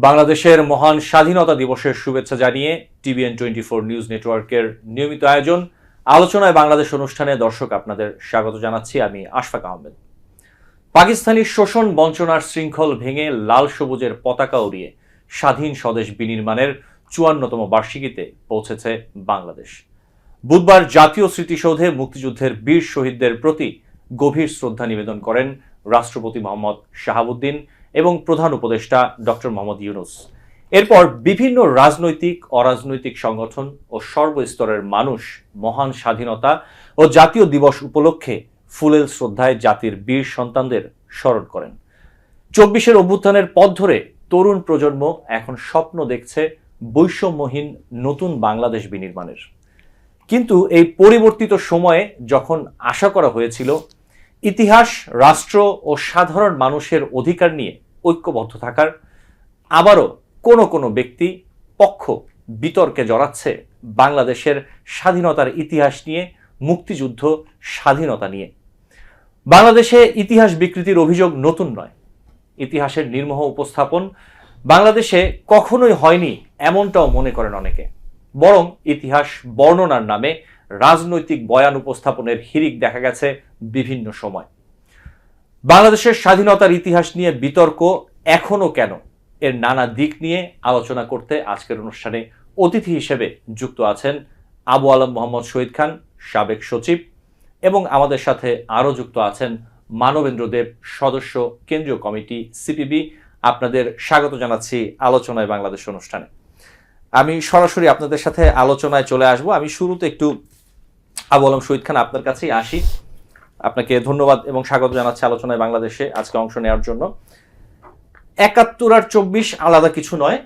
বাংলাদেশের মহান স্বাধীনতা দিবসের শুভেচ্ছা জানিয়ে TVN24 নিউজ নেটওয়ার্কের নিয়মিত আয়োজন আলোচনায় বাংলাদেশ অনুষ্ঠানে দর্শক আপনাদের স্বাগত জানাচ্ছি। আমি আশফাক আহমেদ। পাকিস্তানি শোষণ বঞ্চনার শৃঙ্খল ভেঙে লাল সবুজের পতাকা উড়িয়ে স্বাধীন স্বদেশ বিনির্মাণের 54তম বার্ষিকীতে পৌঁছেছে বাংলাদেশ। বুধবার জাতীয় স্মৃতিসৌধে মুক্তিযুদ্ধের বীর শহীদদের প্রতি গভীর শ্রদ্ধা নিবেদন করেন রাষ্ট্রপতি মোহাম্মদ শাহাবুদ্দিন এবং প্রধান উপদেষ্টা ডক্টর মোহাম্মদ ইউনূস। এরপর বিভিন্ন রাজনৈতিক অরাজনৈতিক সংগঠন ও সর্বস্তরের মানুষ মহান স্বাধীনতা ও জাতীয় দিবস উপলক্ষে ফুলেল শ্রদ্ধায় জাতির বীর সন্তানদের স্মরণ করেন। 24-এর অভ্যুত্থানের পথ ধরে তরুণ প্রজন্ম এখন স্বপ্ন দেখছে বৈষম্যহীন নতুন বাংলাদেশ বিনির্মাণের। কিন্তু এই পরিবর্তিত সময়ে যখন আশা করা হয়েছিল ইতিহাস, রাষ্ট্র ও সাধারণ মানুষের অধিকার নিয়ে ঐক্যবদ্ধ থাকার, আবারও কোনো ব্যক্তি পক্ষ বিতর্কে জড়াচ্ছে বাংলাদেশের স্বাধীনতার ইতিহাস নিয়ে, মুক্তিযুদ্ধ, স্বাধীনতা নিয়ে। বাংলাদেশে ইতিহাস বিকৃতির অভিযোগ নতুন নয়। ইতিহাসের নির্মোহ উপস্থাপন বাংলাদেশে কখনোই হয়নি এমনটাও মনে করেন অনেকে। বরং ইতিহাস বর্ণনার নামে রাজনৈতিক বয়ান উপস্থাপনের হিড়িক দেখা গেছে বিভিন্ন সময়। বাংলাদেশের স্বাধীনতার ইতিহাস নিয়ে বিতর্ক এখনো কেন, এর নানা দিক নিয়ে আলোচনা করতে আজকের অনুষ্ঠানে অতিথি হিসেবে যুক্ত আছেন আবু আলম মোহাম্মদ শহীদ খান, সাবেক সচিব, এবং আমাদের সাথে আরও যুক্ত আছেন মানবেন্দ্র দেব, সদস্য, কেন্দ্রীয় কমিটি, সিপিবি। আপনাদের স্বাগত জানাচ্ছি আলোচনায় বাংলাদেশ অনুষ্ঠানে। আমি সরাসরি আপনাদের সাথে আলোচনায় চলে আসব। আমি শুরুতে একটু আবু আলম শহীদ খান আপনার কাছেই আসি। আপনাকে ধন্যবাদ এবং স্বাগত জানাচ্ছি আলোচনায় বাংলাদেশে আজকে অংশ নেওয়ার জন্য। ৭১ আর ২৪ আলাদা কিছু নয়।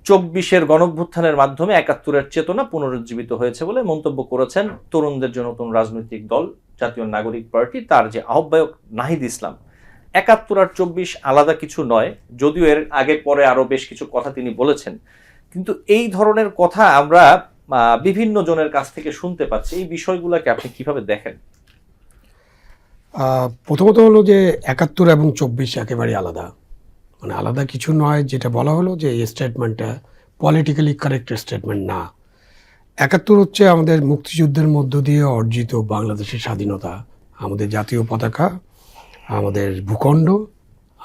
২৪-এর গণঅভ্যুত্থানের মাধ্যমে ৭১-এর চেতনা পুনরুজ্জীবিত হয়েছে বলে মন্তব্য করেছেন তরুণদের জন্য নতুন রাজনৈতিক দল জাতীয় নাগরিক পার্টি, তার যে আহ্বায়ক নাহিদ ইসলাম। ৭১ আর ২৪ আলাদা কিছু নয়, যদিও এর আগে পরে আরো বেশ কিছু কথা তিনি বলেছেন, কিন্তু এই ধরনের কথা আমরা বিভিন্ন জনের কাছ থেকে শুনতে পাচ্ছি। এই বিষয়গুলোকে আপনি কিভাবে দেখেন? প্রথমত হলো যে ৭১ এবং ২৪ একেবারে আলাদা, মানে আলাদা কিছু নয়। যেটা বলা হলো যে এই স্টেটমেন্টটা পলিটিক্যালি কারেক্ট স্টেটমেন্ট না। ৭১ হচ্ছে আমাদের মুক্তিযুদ্ধের মধ্য দিয়ে অর্জিত বাংলাদেশের স্বাধীনতা, আমাদের জাতীয় পতাকা, আমাদের ভূখণ্ড,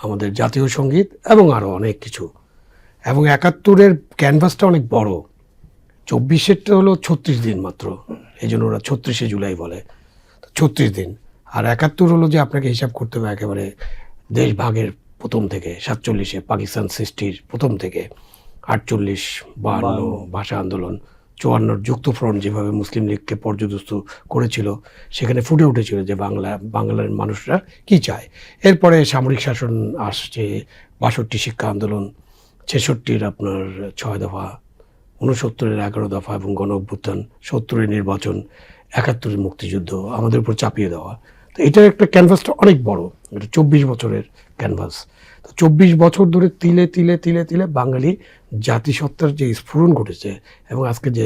আমাদের জাতীয় সঙ্গীত এবং আরও অনেক কিছু। এবং ৭১-এর ক্যানভাসটা অনেক বড়। ২৪-এরটা হলো ৩৬ দিন মাত্র, এই জন্য ওরা ৩৬শে জুলাই বলে, ৩৬ দিন। আর ৭১ হলো যে আপনাকে হিসাব করতে হবে একেবারে দেশ ভাগের প্রথম থেকে, ৪৭-এ পাকিস্তান সৃষ্টির প্রথম থেকে, ৪৮, ৫২ ভাষা আন্দোলন, ৫৪ যুক্তফ্রন্ট যেভাবে মুসলিম লীগকে পর্যদস্ত করেছিল, সেখানে ফুটে উঠেছিল যে বাংলার মানুষরা কি চায়। এরপরে সামরিক শাসন আসছে, ৬২ শিক্ষা আন্দোলন, ৬৬-র আপনার ৬ দফা, ৬৯-এর ১১ দফা এবং গণ অভ্যুত্থান, ৭০-এর নির্বাচন, ৭১-এর মুক্তিযুদ্ধ আমাদের উপর চাপিয়ে দেওয়া। তো এটার একটা ক্যানভাসটা অনেক বড়, এটা ২৪ বছরের ক্যানভাস। তো ২৪ বছর ধরে তিলে তিলে তিলে তিলে বাঙালি জাতিসত্তার যে স্ফুরণ ঘটেছে, এবং আজকে যে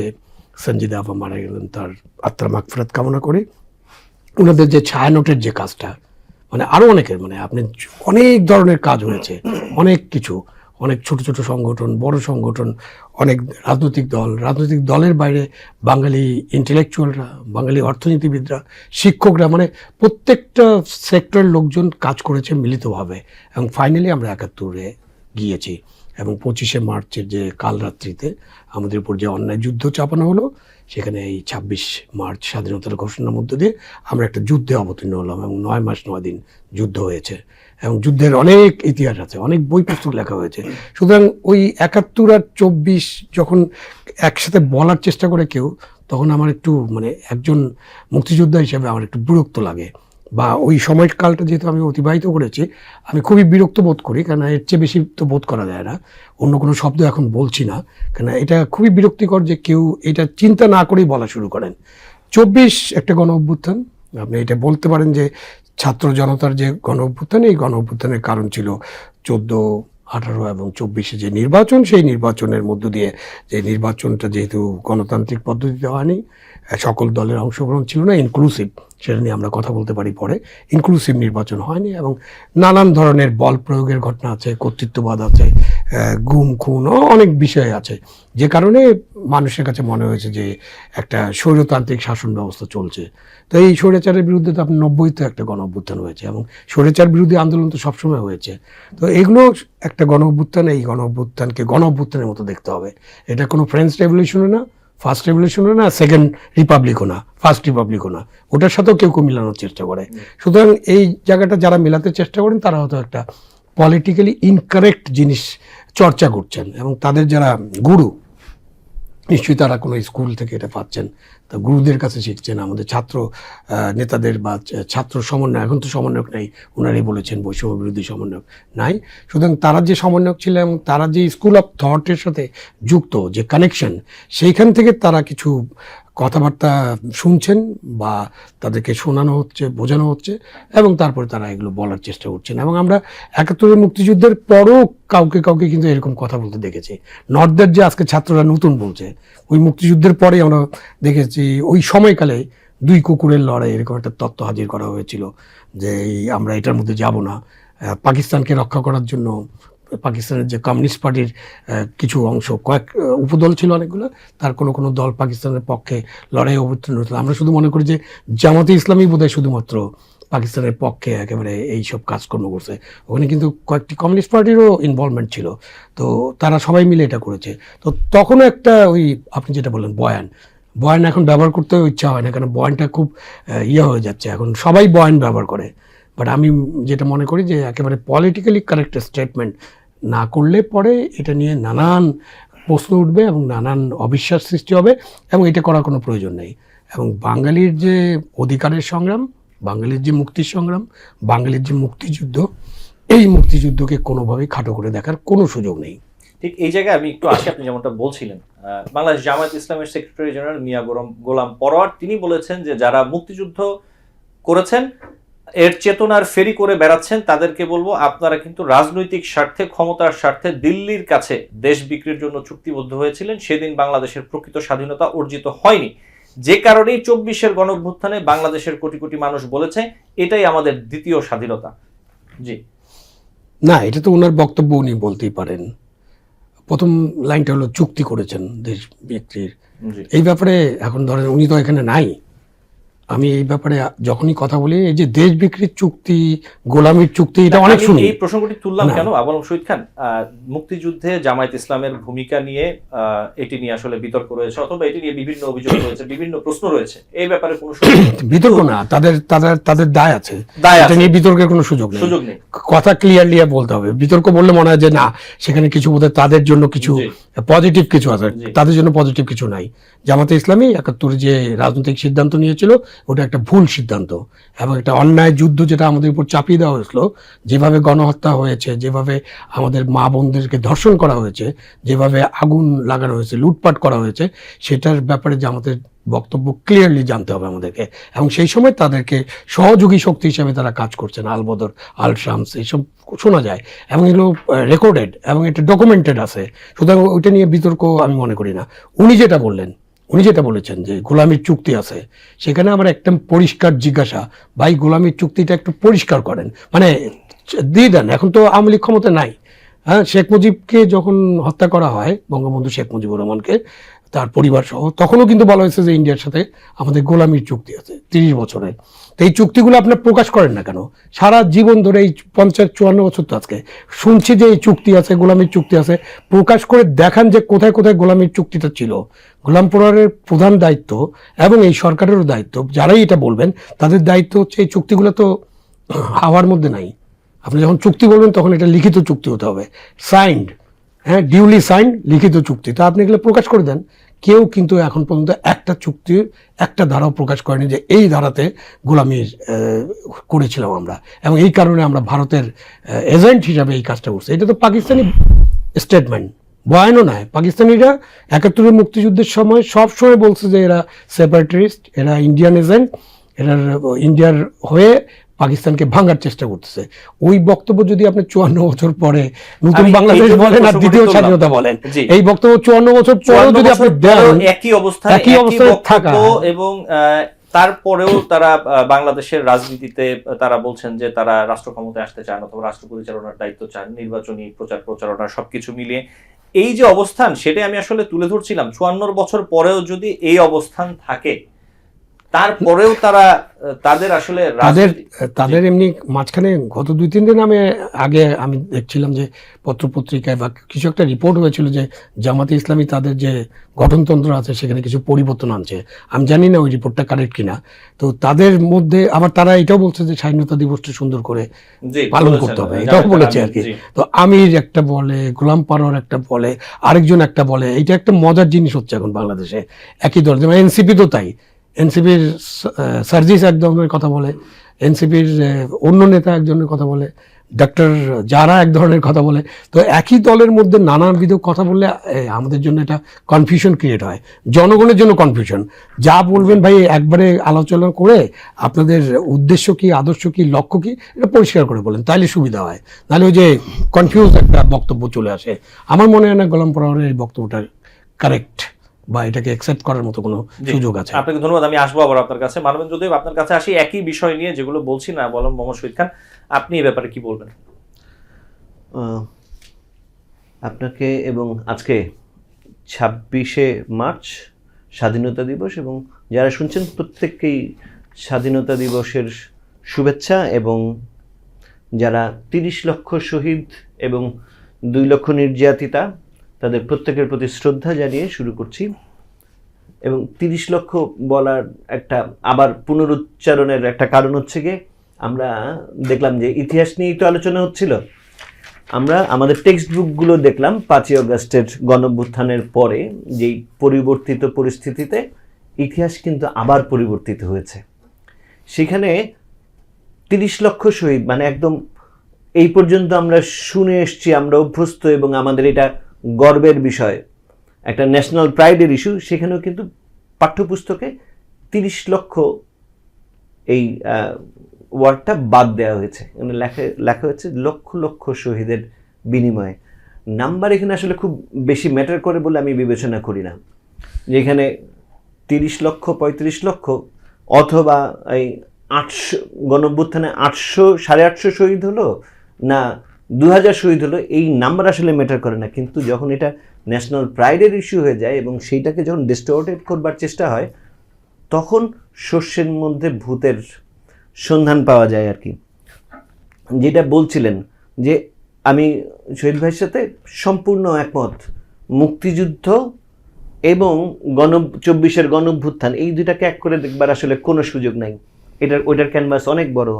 সঞ্জিদা আফা মারা গেলেন, তার আত্মার মাগফিরাত কামনা করে, ওনাদের যে ছায়ানটের যে কাজটা, মানে আরও অনেকের, মানে আপনি অনেক ধরনের কাজ হয়েছে, অনেক কিছু, অনেক ছোট ছোট সংগঠন, বড় সংগঠন, অনেক রাজনৈতিক দলের বাইরে বাঙালি ইন্টেলেকচুয়ালরা, বাঙালি অর্থনীতিবিদরা, শিক্ষকরা, মানে প্রত্যেকটা সেক্টরের লোকজন কাজ করেছে মিলিতভাবে। এবং ফাইনালি আমরা ৭১-এ গিয়েছি। এবং ২৫শে মার্চের যে কাল রাত্রিতে আমাদের উপর যে অন্যায় যুদ্ধ চাপানো হলো, সেখানে এই ২৬ মার্চ স্বাধীনতার ঘোষণার মধ্য দিয়ে আমরা একটা যুদ্ধে অবতীর্ণ হলাম, এবং ৯ মাস ৯ দিন যুদ্ধ হয়েছে। এবং যুদ্ধের অনেক ইতিহাস আছে, অনেক বই পুস্তক লেখা হয়েছে। সুতরাং ওই ৭১ আর ২৪ যখন একসাথে বলার চেষ্টা করে কেউ, তখন আমার একটু, মানে একজন মুক্তিযোদ্ধা হিসেবে আমার একটু বিরক্ত লাগে, বা ওই সময়কালটা যেহেতু আমি অতিবাহিত করেছি, আমি খুবই বিরক্ত বোধ করি, কারণ এর চেয়ে বেশি তো বোধ করা যায় না। অন্য কোনো শব্দ এখন বলছি না, কেন এটা খুবই বিরক্তিকর যে কেউ এটা চিন্তা না করেই বলা শুরু করেন। ২৪ একটা গণ অভ্যুত্থান, আপনি এটা বলতে পারেন যে ছাত্র জনতার যে গণ অভ্যুত্থান, এই গণ অভ্যুত্থানের কারণ ছিল ১৪, ১৮ এবং ২৪-এ যে নির্বাচন, সেই নির্বাচনের মধ্য দিয়ে, যে নির্বাচনটা যেহেতু গণতান্ত্রিক পদ্ধতিতে হয়নি, সকল দলের অংশগ্রহণ ছিল না, ইনক্লুসিভ, সেটা নিয়ে আমরা কথা বলতে পারি পরে। ইনক্লুসিভ নির্বাচন হয়নি এবং নানান ধরনের বল প্রয়োগের ঘটনা আছে, কর্তৃত্ববাদ আছে, গুম খুন অনেক বিষয় আছে, যে কারণে মানুষের কাছে মনে হয়েছে যে একটা স্বৈরতান্ত্রিক শাসন ব্যবস্থা চলছে। তো এই স্বৈরাচারের বিরুদ্ধে তো আপনার 90-তে একটা গণ অভ্যুত্থান হয়েছে এবং স্বৈরাচার বিরোধী আন্দোলন তো সবসময় হয়েছে। তো এগুলো একটা গণ অভ্যুত্থান, এই গণ অভ্যুত্থানকে গণ অভ্যুত্থানের মতো দেখতে হবে। এটা কোনো ফ্রেঞ্চ রেভলিউশনও না, ফার্স্ট রেভলিউশনও না, সেকেন্ড রিপাবলিকও না, ফার্স্ট রিপাবলিকও না, ওটার সাথেও কেউ কেউ মিলানোর চেষ্টা করে। সুতরাং এই জায়গাটা যারা মেলাতে চেষ্টা করেন তারা হয়তো একটা পলিটিক্যালি ইনকারেক্ট জিনিস চর্চা করছেন, এবং তাদের যারা গুরু নিশ্চয়ই তারা কোনো স্কুল থেকে এটা পাচ্ছেন, তা গুরুদের কাছে শিখছেন। আমাদের ছাত্র নেতাদের বা ছাত্র সমন্বয়, এখন তো সমন্বয়ক নাই, ওনারাই বলেছেন বৈষম্য বিরোধী সমন্বয়ক নাই। সুতরাং তারা যে সমন্বয়ক ছিলেন এবং তারা যে স্কুল অফ থটের সাথে যুক্ত যে কানেকশন, সেইখান থেকে তারা কিছু কথাবার্তা শুনছেন বা তাদেরকে শোনানো হচ্ছে, বোঝানো হচ্ছে, এবং তারপরে তারা এগুলো বলার চেষ্টা করছেন। এবং আমরা 71-এর মুক্তিযুদ্ধের পরও কাউকে কাউকে কিন্তু এরকম কথা বলতে দেখেছি। নর্থদের যে আজকে ছাত্ররা নতুন বলছে, ওই মুক্তিযুদ্ধের পরেই আমরা দেখেছি ওই সময়কালে 2 কুকুরের লড়াই এরকম একটা তত্ত্ব হাজির করা হয়েছিল যে আমরা এটার মধ্যে যাব না, পাকিস্তানকে রক্ষা করার জন্য পাকিস্তানের যে কমিউনিস্ট পার্টির কিছু অংশ, কয়েক উপদল ছিল অনেকগুলো, তার কোনো কোনো দল পাকিস্তানের পক্ষে লড়াই অবতীর্ণ হয়েছিল। আমরা শুধু মনে করি যে জামাতে ইসলামী বোধহয় শুধুমাত্র পাকিস্তানের পক্ষে একেবারে এইসব কাজকর্ম করছে, ওখানে কিন্তু কয়েকটি কমিউনিস্ট পার্টিরও ইনভলভমেন্ট ছিল। তো তারা সবাই মিলে এটা করেছে। তো তখনও একটা ওই আপনি যেটা বললেন বয়ান এখন ব্যবহার করতে ইচ্ছা হয় না, কারণ বয়ানটা খুব হয়ে যাচ্ছে, এখন সবাই বয়ান ব্যবহার করে। বাট আমি যেটা মনে করি যে একেবারে পলিটিক্যালি কারেক্ট স্টেটমেন্ট না করলে পরে এটা নিয়ে নানান প্রশ্ন উঠবে এবং নানান অবিশ্বাস সৃষ্টি হবে, এবং এটা করার কোনো প্রয়োজন নেই। এবং বাঙালির যে অধিকারের সংগ্রাম, বাঙালির যে মুক্তির সংগ্রাম, বাঙালির যে মুক্তিযুদ্ধ, এই মুক্তিযুদ্ধকে কোনোভাবেই খাটো করে দেখার কোনো সুযোগ নেই। ঠিক এই জায়গায় আমি একটু আসি, আপনি যেমনটা বলছিলেন, বাংলাদেশ জামায়াত ইসলামের সেক্রেটারি জেনারেল মিয়া গোলাম পরোয়ার তিনি বলেছেন যে যারা মুক্তিযুদ্ধ করেছেন, এর চেতনার ফেরি করে বেড়াচ্ছেন, তাদেরকে বলবো আপনারা কিন্তু রাজনৈতিক স্বার্থে, ক্ষমতার স্বার্থে দিল্লির কাছে দেশ বিক্রির জন্য চুক্তিবদ্ধ হয়েছিলেন। সেদিন বাংলাদেশের প্রকৃত স্বাধীনতা অর্জিত হয়নি, যে কারণেই 24-এর গণঅভ্যুত্থানে বাংলাদেশের কোটি কোটি মানুষ বলেছে এটাই আমাদের দ্বিতীয় স্বাধীনতা। জি না, এটা তো ওনার বক্তব্য, উনি বলতেই পারেন। প্রথম লাইনটা হলো চুক্তি করেছেন দেশ বিক্রির। এই ব্যাপারে এখন ধরেন উনি তো এখানে নাই, আমি এই ব্যাপারে যখনই কথা বলি, এই যে দেশ বিক্রির চুক্তি, গোলামির চুক্তি, এটা অনেক শুনি। এই প্রসঙ্গটি তুললাম কেন আবুল শহীদ খান, মুক্তিযুদ্ধে জামায়াত ইসলামের ভূমিকা নিয়ে এটি নিয়ে আসলে বিতর্ক রয়েছে, অথবা এটি নিয়ে বিভিন্ন অভিযোগ রয়েছে, বিভিন্ন প্রশ্ন রয়েছে। এই ব্যাপারে কোনো বিতর্ক না, তাদের দায় আছে, এটা নিয়ে বিতর্কের কোনো সুযোগ নেই। কথা ক্লিয়ারলি বলতে হবে। বিতর্ক বললে মনে হয় যে না, সেখানে কিছু বোধহয় তাদের জন্য কিছু পজিটিভ কিছু আছে, তাদের জন্য পজিটিভ কিছু নাই। জামাতে ইসলামী 71 যে রাজনৈতিক সিদ্ধান্ত নিয়েছিল, ওটা একটা ভুল সিদ্ধান্ত এবং একটা অন্যায় যুদ্ধ, যেটা আমাদের উপর চাপিয়ে দেওয়া হয়েছিল, যেভাবে গণহত্যা হয়েছে, যেভাবে আমাদের মা বোনদেরকে ধর্ষণ করা হয়েছে, যেভাবে আগুন লাগানো হয়েছে, লুটপাট করা হয়েছে, সেটার ব্যাপারে যে আমাদের বক্তব্য ক্লিয়ারলি জানতে হবে আমাদেরকে। এবং সেই সময় তাদেরকে সহযোগী শক্তি হিসেবে তারা কাজ করছেন, আল বদর, আল শামস, এইসব শোনা যায় এবং এগুলো রেকর্ডেড এবং এটা ডকুমেন্টেড আছে। সুতরাং ওইটা নিয়ে বিতর্ক আমি মনে করি না। উনি যেটা বলেছেন যে গোলামির চুক্তি আছে, সেখানে আমার একদম পরিষ্কার জিজ্ঞাসা, ভাই গোলামির চুক্তিটা একটু পরিষ্কার করেন, মানে দিয়ে দেন। এখন তো আওয়ামী লীগ ক্ষমতা নাই। হ্যাঁ, শেখ মুজিবকে যখন হত্যা করা হয়, বঙ্গবন্ধু শেখ মুজিবুর রহমানকে, তার পরিবার সহ, তখনও কিন্তু বলা হয়েছে যে ইন্ডিয়ার সাথে আমাদের গোলামির চুক্তি আছে 30 বছরের। তো এই চুক্তিগুলো আপনার প্রকাশ করেন না কেন? সারা জীবন ধরে এই 50-54 বছর তো আজকে শুনছি যে এই চুক্তি আছে, গোলামির চুক্তি আছে, প্রকাশ করে দেখান যে কোথায় কোথায় গোলামির চুক্তিটা ছিল। গোলাম পরোয়ারের প্রধান দায়িত্ব এবং এই সরকারেরও দায়িত্ব, যারাই এটা বলবেন তাদের দায়িত্ব হচ্ছে এই চুক্তিগুলো তো হাওয়ার মধ্যে নাই। আপনি যখন চুক্তি বলবেন তখন এটা লিখিত চুক্তি হতে হবে, সাইন্ড, হ্যাঁ, ডিউলি সাইন্ড লিখিত চুক্তি। তো আপনি এগুলো প্রকাশ করে দেন। কেউ কিন্তু এখন পর্যন্ত একটা চুক্তির একটা ধারাও প্রকাশ করেনি যে এই ধারাতে গোলামি করেছিলাম আমরা, এবং এই কারণে আমরা ভারতের এজেন্ট হিসাবে এই কাজটা করছি। এটা তো পাকিস্তানি স্টেটমেন্ট, বয়ানও নয়। পাকিস্তানিরা 71-এর মুক্তিযুদ্ধের সময় সবসময় বলছে যে এরা সেপারেটিস্ট, এরা ইন্ডিয়ান এজেন্ট, এরা ইন্ডিয়ার হয়ে পাকিস্তানকে ভাঙার চেষ্টা করতেছে। ওই বক্তব্য যদি আপনি 54 বছর পরে নতুন বাংলাদেশ বলেন আর দ্বিতীয় স্বাধীনতা বলেন, এই বক্তব্য 54 বছর পরেও যদি আপনি দেন, একই অবস্থায় থাকা এবং তারপরেও তারা বাংলাদেশের রাজনীতিতে তারা বলছেন যে তারা রাষ্ট্র ক্ষমতায় আসতে চান অথবা রাষ্ট্র পরিচালনার দায়িত্ব চান, নির্বাচনী প্রচারণা সবকিছু মিলিয়ে এই যে অবস্থান, সেটাই আমি আসলে তুলে ধরছিলাম। 54 বছর পরেও যদি এই অবস্থান থাকে, তারপরেও তারা তাদের আসলে তাদের এমনি মাঝখানে গত 2-3 দিন আগে আমি দেখছিলাম যে পত্রপত্রিকায় বা কিছু একটা রিপোর্ট হয়েছিল যে জামাতে ইসলামী তাদের যে গঠনতন্ত্র আছে সেখানে কিছু পরিবর্তন আনছে। আমি জানি না ওই রিপোর্টটা কারেক্ট কিনা। তো তাদের মধ্যে আবার তারা এটাও বলছে যে স্বাধীনতা দিবসটা সুন্দর করে পালন করতে হবে, এটাও বলেছে আর কি। তো আমির একটা বলে, গোলাম পারোয়ার একটা বলে, আরেকজন একটা বলে। এইটা একটা মজার জিনিস হচ্ছে এখন বাংলাদেশে একই দল। যেমন এনসিপি তো তাই, এনসিপির সার্জিস এক ধরনের কথা বলে, এনসিপির অন্য নেতা একজনের কথা বলে, ডক্টর যারা এক ধরনের কথা বলে। তো একই দলের মধ্যে নানাবিধ কথা বললে আমাদের জন্য এটা কনফিউশন ক্রিয়েট হয়, জনগণের জন্য কনফিউশন। যা বলবেন ভাই একবারে আলোচনা করে আপনাদের উদ্দেশ্য কি, আদর্শ কি, লক্ষ্য কি, এটা পরিষ্কার করে বলেন, তাহলে সুবিধা হয়। নাহলে ওই যে কনফিউজ একটা বক্তব্য চলে আসে। আমার মনে হয় না গোলাম পরোয়ারের এই বক্তব্যটা কারেক্ট বা এটাকে অ্যাকসেপ্ট করার মতো কোনো সুযোগ আছে। আপনাকে ধন্যবাদ। আমি আসবো আবার আপনার কাছে। মানবেন্দ্র দেব, আপনার কাছে আসি একই বিষয় নিয়ে যেগুলো বলছি না, বললাম মোহাম্মদ শহীদ খান, আপনি এই ব্যাপারে কি বলবেন? আপনাকে এবং আজকে 26শে মার্চ স্বাধীনতা দিবস, এবং যারা শুনছেন প্রত্যেককেই স্বাধীনতা দিবসের শুভেচ্ছা। এবং যারা 30 লক্ষ শহীদ এবং 2 লক্ষ নির্যাতিতা, তাদের প্রত্যেকের প্রতি শ্রদ্ধা জানিয়ে শুরু করছি। এবং 30 লক্ষ বলার একটা আবার পুনরুচ্চারণের একটা কারণ হচ্ছে গিয়ে আমরা দেখলাম যে ইতিহাস নিয়েই তো আলোচনা হচ্ছিল। আমরা আমাদের টেক্সট বুকগুলো দেখলাম 5ই আগস্টের গণঅভ্যুত্থানের পরে যেই পরিবর্তিত পরিস্থিতিতে ইতিহাস কিন্তু আবার পরিবর্তিত হয়েছে। সেখানে 30 লক্ষ শহীদ মানে একদম এই পর্যন্ত আমরা শুনে এসছি, আমরা অভ্যস্ত এবং আমাদের এটা গর্বের বিষয়, একটা ন্যাশনাল প্রাইডের ইস্যু। সেখানেও কিন্তু পাঠ্যপুস্তকে 30 লক্ষ এই ওয়ার্ডটা বাদ দেওয়া হয়েছে। লেখা হয়েছে লক্ষ লক্ষ শহীদের বিনিময়ে। নাম্বার এখানে আসলে খুব বেশি ম্যাটার করে বলে আমি বিবেচনা করি না, যেখানে 30 লক্ষ 35 লক্ষ অথবা এই 800 গণঅভ্যুত্থানে 800-850 শহীদ হলো না 2000 শহীদ হলো, এই নাম্বার আসলে ম্যাটার করে না। কিন্তু যখন এটা ন্যাশনাল প্রাইডের ইস্যু হয়ে যায় এবং সেইটাকে যখন ডিস্টর্টেড করবার চেষ্টা হয়, তখন শস্যের মধ্যে ভূতের সন্ধান পাওয়া যায় আর কি। যেটা বলছিলেন যে আমি শহীদ ভাইয়ের সাথে সম্পূর্ণ একমত। মুক্তিযুদ্ধ এবং 24-এর গণঅভ্যুত্থান এই দুটাকে এক করে দেখবার আসলে কোনো সুযোগ নাই। ওইটার ক্যানভাস অনেক বড়।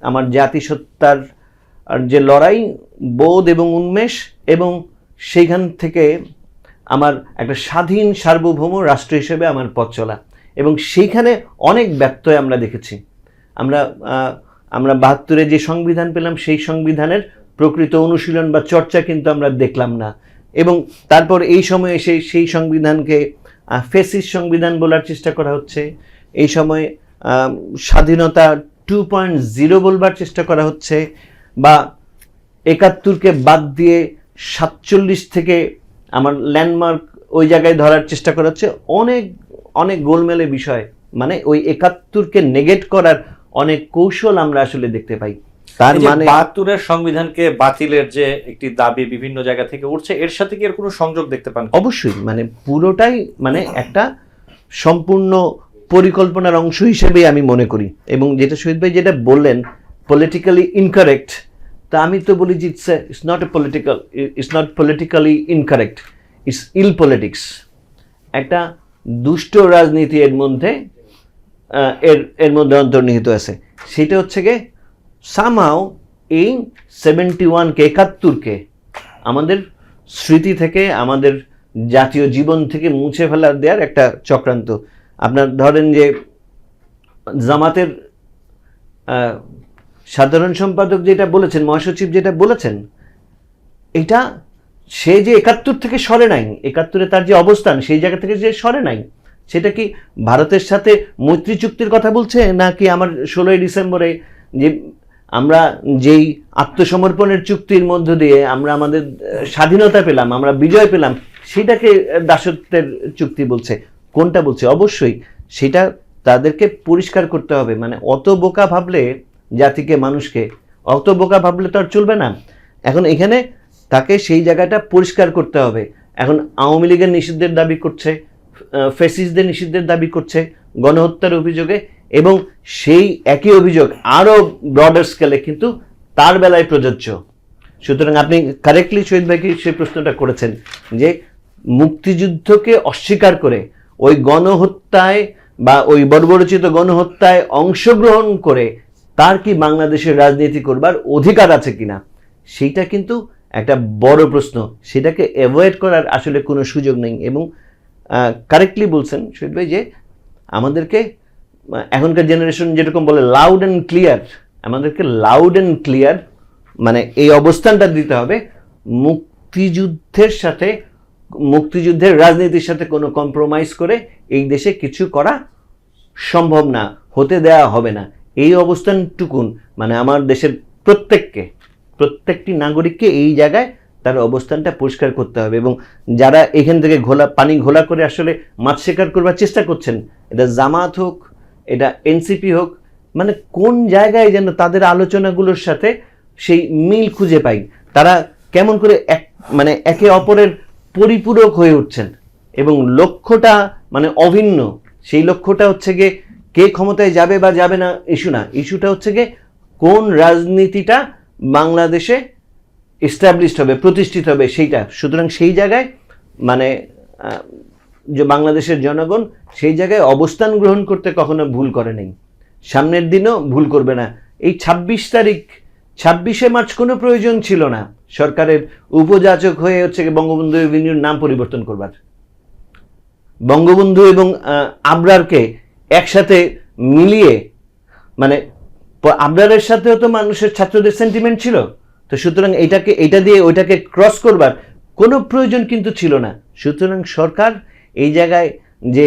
আমার জাতিসত্তার যে লড়াই, বোধ এবং উন্মেষ, এবং সেইখান থেকে আমার একটা স্বাধীন সার্বভৌম রাষ্ট্র হিসেবে আমার পথ চলা, এবং সেইখানে অনেক ব্যত্যয় আমরা দেখেছি। আমরা 72-এ যে সংবিধান পেলাম সেই সংবিধানের প্রকৃত অনুশীলন বা চর্চা কিন্তু আমরা দেখলাম না। এবং তারপর এই সময়ে সেই সংবিধানকে ফেসিস্ট সংবিধান বলার চেষ্টা করা হচ্ছে। এই সময় স্বাধীনতা 2.0 বলবার চেষ্টা করা হচ্ছে, বা 71-কে বাদ দিয়ে 47 থেকে আমার ল্যান্ডমার্ক ওই জায়গায় ধরার চেষ্টা করা হচ্ছে। অনেক অনেক গোলমেলে বিষয়, মানে ওই 71-কে নেগেট করার অনেক কৌশল আমরা আসলে দেখতে পাই। তার মানে 72-এর সংবিধানকে বাতিলের যে একটি দাবি বিভিন্ন জায়গা থেকে উঠছে, এর সাথে কি এর কোনো সংযোগ দেখতে পান? অবশ্যই, মানে পুরোটাই মানে একটা সম্পূর্ণ পরিকল্পনার অংশ হিসেবেই আমি মনে করি। এবং যেটা শহীদ ভাই যেটা বললেন পলিটিক্যালি ইনকারেক্ট, তা আমি তো বলি যে it's not politically incorrect, it's ill politics. একটা দুষ্ট রাজনীতি এর মধ্যে অন্তর্নিহিত আছে। সেটা হচ্ছে গিয়ে সামহাও এই 71-কে 71-কে আমাদের স্মৃতি থেকে, আমাদের জাতীয় জীবন থেকে মুছে ফেলা দেওয়ার একটা চক্রান্ত। আপনার ধরেন যে জামাতের সাধারণ সম্পাদক যেটা বলেছেন, মহাসচিব যেটা বলেছেন, এটা সে যে 71 থেকে সরে নাই, 71-এ তার যে অবস্থান সেই জায়গা থেকে যে সরে নাই, সেটা কি ভারতের সাথে মৈত্রী চুক্তির কথা বলছে, নাকি আমার 16ই ডিসেম্বরে যে আমরা যেই আত্মসমর্পণের চুক্তির মধ্য দিয়ে আমরা আমাদের স্বাধীনতা পেলাম, আমরা বিজয় পেলাম, সেটাকে দাসত্বের চুক্তি বলছে? কোনটা বলছে? অবশ্যই সেটা তাদেরকে পরিষ্কার করতে হবে। মানে অত বোকা ভাবলে জাতিকে, মানুষকে অত বোকা ভাবলে তো আর চলবে না। এখন এখানে তাকে সেই জায়গাটা পরিষ্কার করতে হবে। এখন আওয়ামী লীগের নিষিদ্ধের দাবি করছে, ফ্যাসিস্টদের নিষিদ্ধের দাবি করছে গণহত্যার অভিযোগে, এবং সেই একই অভিযোগ আরও ব্রডার স্কেলে কিন্তু তার বেলায় প্রযোজ্য। সুতরাং আপনি কারেক্টলি শহীদ ভাইকে সেই প্রশ্নটা করেছেন যে মুক্তিযুদ্ধকে অস্বীকার করে ওই গণহত্যায় বা ওই বর্বরচিত গণহত্যায় অংশগ্রহণ করে তার কি বাংলাদেশের রাজনীতি করবার অধিকার আছে কিনা, সেইটা কিন্তু একটা বড় প্রশ্ন। সেটাকে অ্যাভয়েড করার আসলে কোনো সুযোগ নেই। এবং কারেক্টলি বলছেন শহীদ ভাই যে আমাদেরকে এখনকার জেনারেশন যেরকম বলে লাউড অ্যান্ড ক্লিয়ার, আমাদেরকে লাউড অ্যান্ড ক্লিয়ার মানে এই অবস্থানটা দিতে হবে, মুক্তিযুদ্ধের সাথে, মুক্তিযুদ্ধের রাজনীতির সাথে কোনো কম্প্রোমাইজ করে এই দেশে কিছু করা সম্ভব না, হতে দেয়া হবে না। এই অবস্থানটুকুন মানে আমার দেশের প্রত্যেকটি নাগরিককে এই জায়গায় তার অবস্থানটা পরিষ্কার করতে হবে। এবং যারা এখান থেকে পানি ঘোলা করে আসলে মাছ শিকার করবার চেষ্টা করছেন, এটা জামাত হোক, এটা এনসিপি হোক, মানে কোন জায়গায় যেন তাদের আলোচনাগুলোর সাথে সেই মিল খুঁজে পাই, তারা কেমন করে মানে একে অপরের পরিপূরক হয়ে উঠছেন এবং লক্ষ্যটা মানে অভিন্ন। সেই লক্ষ্যটা হচ্ছে গিয়ে কে ক্ষমতায় যাবে বা যাবে না ইস্যু না, ইস্যুটা হচ্ছে গিয়ে কোন রাজনীতিটা বাংলাদেশে এস্টাবলিশড হবে, প্রতিষ্ঠিত হবে সেইটা। সুতরাং সেই জায়গায় মানে যে বাংলাদেশের জনগণ সেই জায়গায় অবস্থান গ্রহণ করতে কখনো ভুল করে নেই, সামনের দিনও ভুল করবে না। এই 26শে মার্চ কোনো প্রয়োজন ছিল না সরকারের উপযাচক হয়ে হচ্ছে বঙ্গবন্ধু এভিনিউর নাম পরিবর্তন করবার। বঙ্গবন্ধু এবং আবরারকে একসাথে মিলিয়ে, মানে আবরারের সাথেও তো মানুষের ছাত্রদের সেন্টিমেন্ট ছিল, তো সুতরাং এটা দিয়ে ওইটাকে ক্রস করবার কোনো প্রয়োজন কিন্তু ছিল না। সুতরাং সরকার এই জায়গায় যে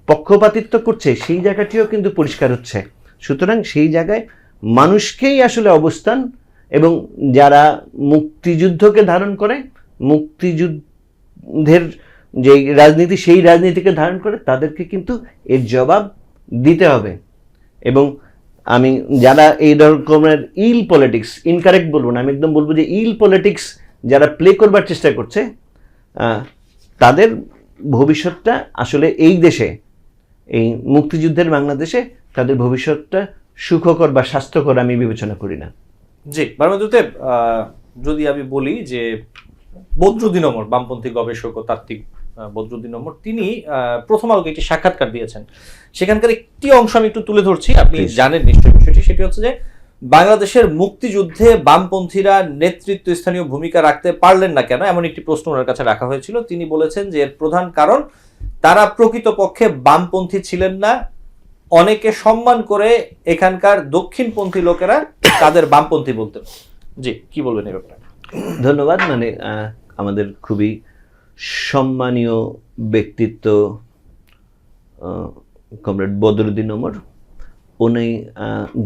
পক্ষপাতিত্ব করছে সেই জায়গাটিও কিন্তু পরিষ্কার হচ্ছে। সুতরাং সেই জায়গায় মানুষকেই আসলে অবস্থান, এবং যারা মুক্তিযুদ্ধকে ধারণ করে, মুক্তিযুদ্ধের যে রাজনীতি সেই রাজনীতিকে ধারণ করে, তাদেরকে কিন্তু এর জবাব দিতে হবে। এবং আমি যারা এই রকমের ইল পলিটিক্স, ইনকারেক্ট বলবো না, আমি একদম বলবো যে ইল পলিটিক্স যারা প্লে করবার চেষ্টা করছে, তাদের ভবিষ্যৎটা আসলে এই দেশে, এই মুক্তিযুদ্ধের বাংলাদেশে তাদের ভবিষ্যৎটা সুখকর বা স্বাস্থ্যকর আমি বিবেচনা করি না। জি, বারমাদুতে যদি আমি বলি যে বদরুদ্দিন ওমর, বামপন্থী গবেষক ও তাত্ত্বিক বদরুদ্দিন ওমর, তিনি প্রথম আলোকে একটি সাক্ষাৎকার দিয়েছেন। সেখানকার একটি অংশ আমি একটু তুলে ধরছি, আপনি জানেন নিশ্চয়ই বিষয়টি। সেটি হচ্ছে যে বাংলাদেশের মুক্তিযুদ্ধে বামপন্থীরা নেতৃত্ব স্থানীয় ভূমিকা রাখতে পারলেন না কেন, এমন একটি প্রশ্ন ওনার কাছে রাখা হয়েছিল। তিনি বলেছেন যে এর প্রধান কারণ তারা প্রকৃতপক্ষে বামপন্থী ছিলেন না। অনেকে সম্মান করে এখানকার দক্ষিণপন্থী লোকেরা তাদের বামপন্থী বলতেন। জি, কি বলবেন এই ব্যাপারে? ধন্যবাদ। মানে আমাদের খুবই সম্মানীয় ব্যক্তিত্ব কমরেড বদরুদ্দিন ওমর, উনি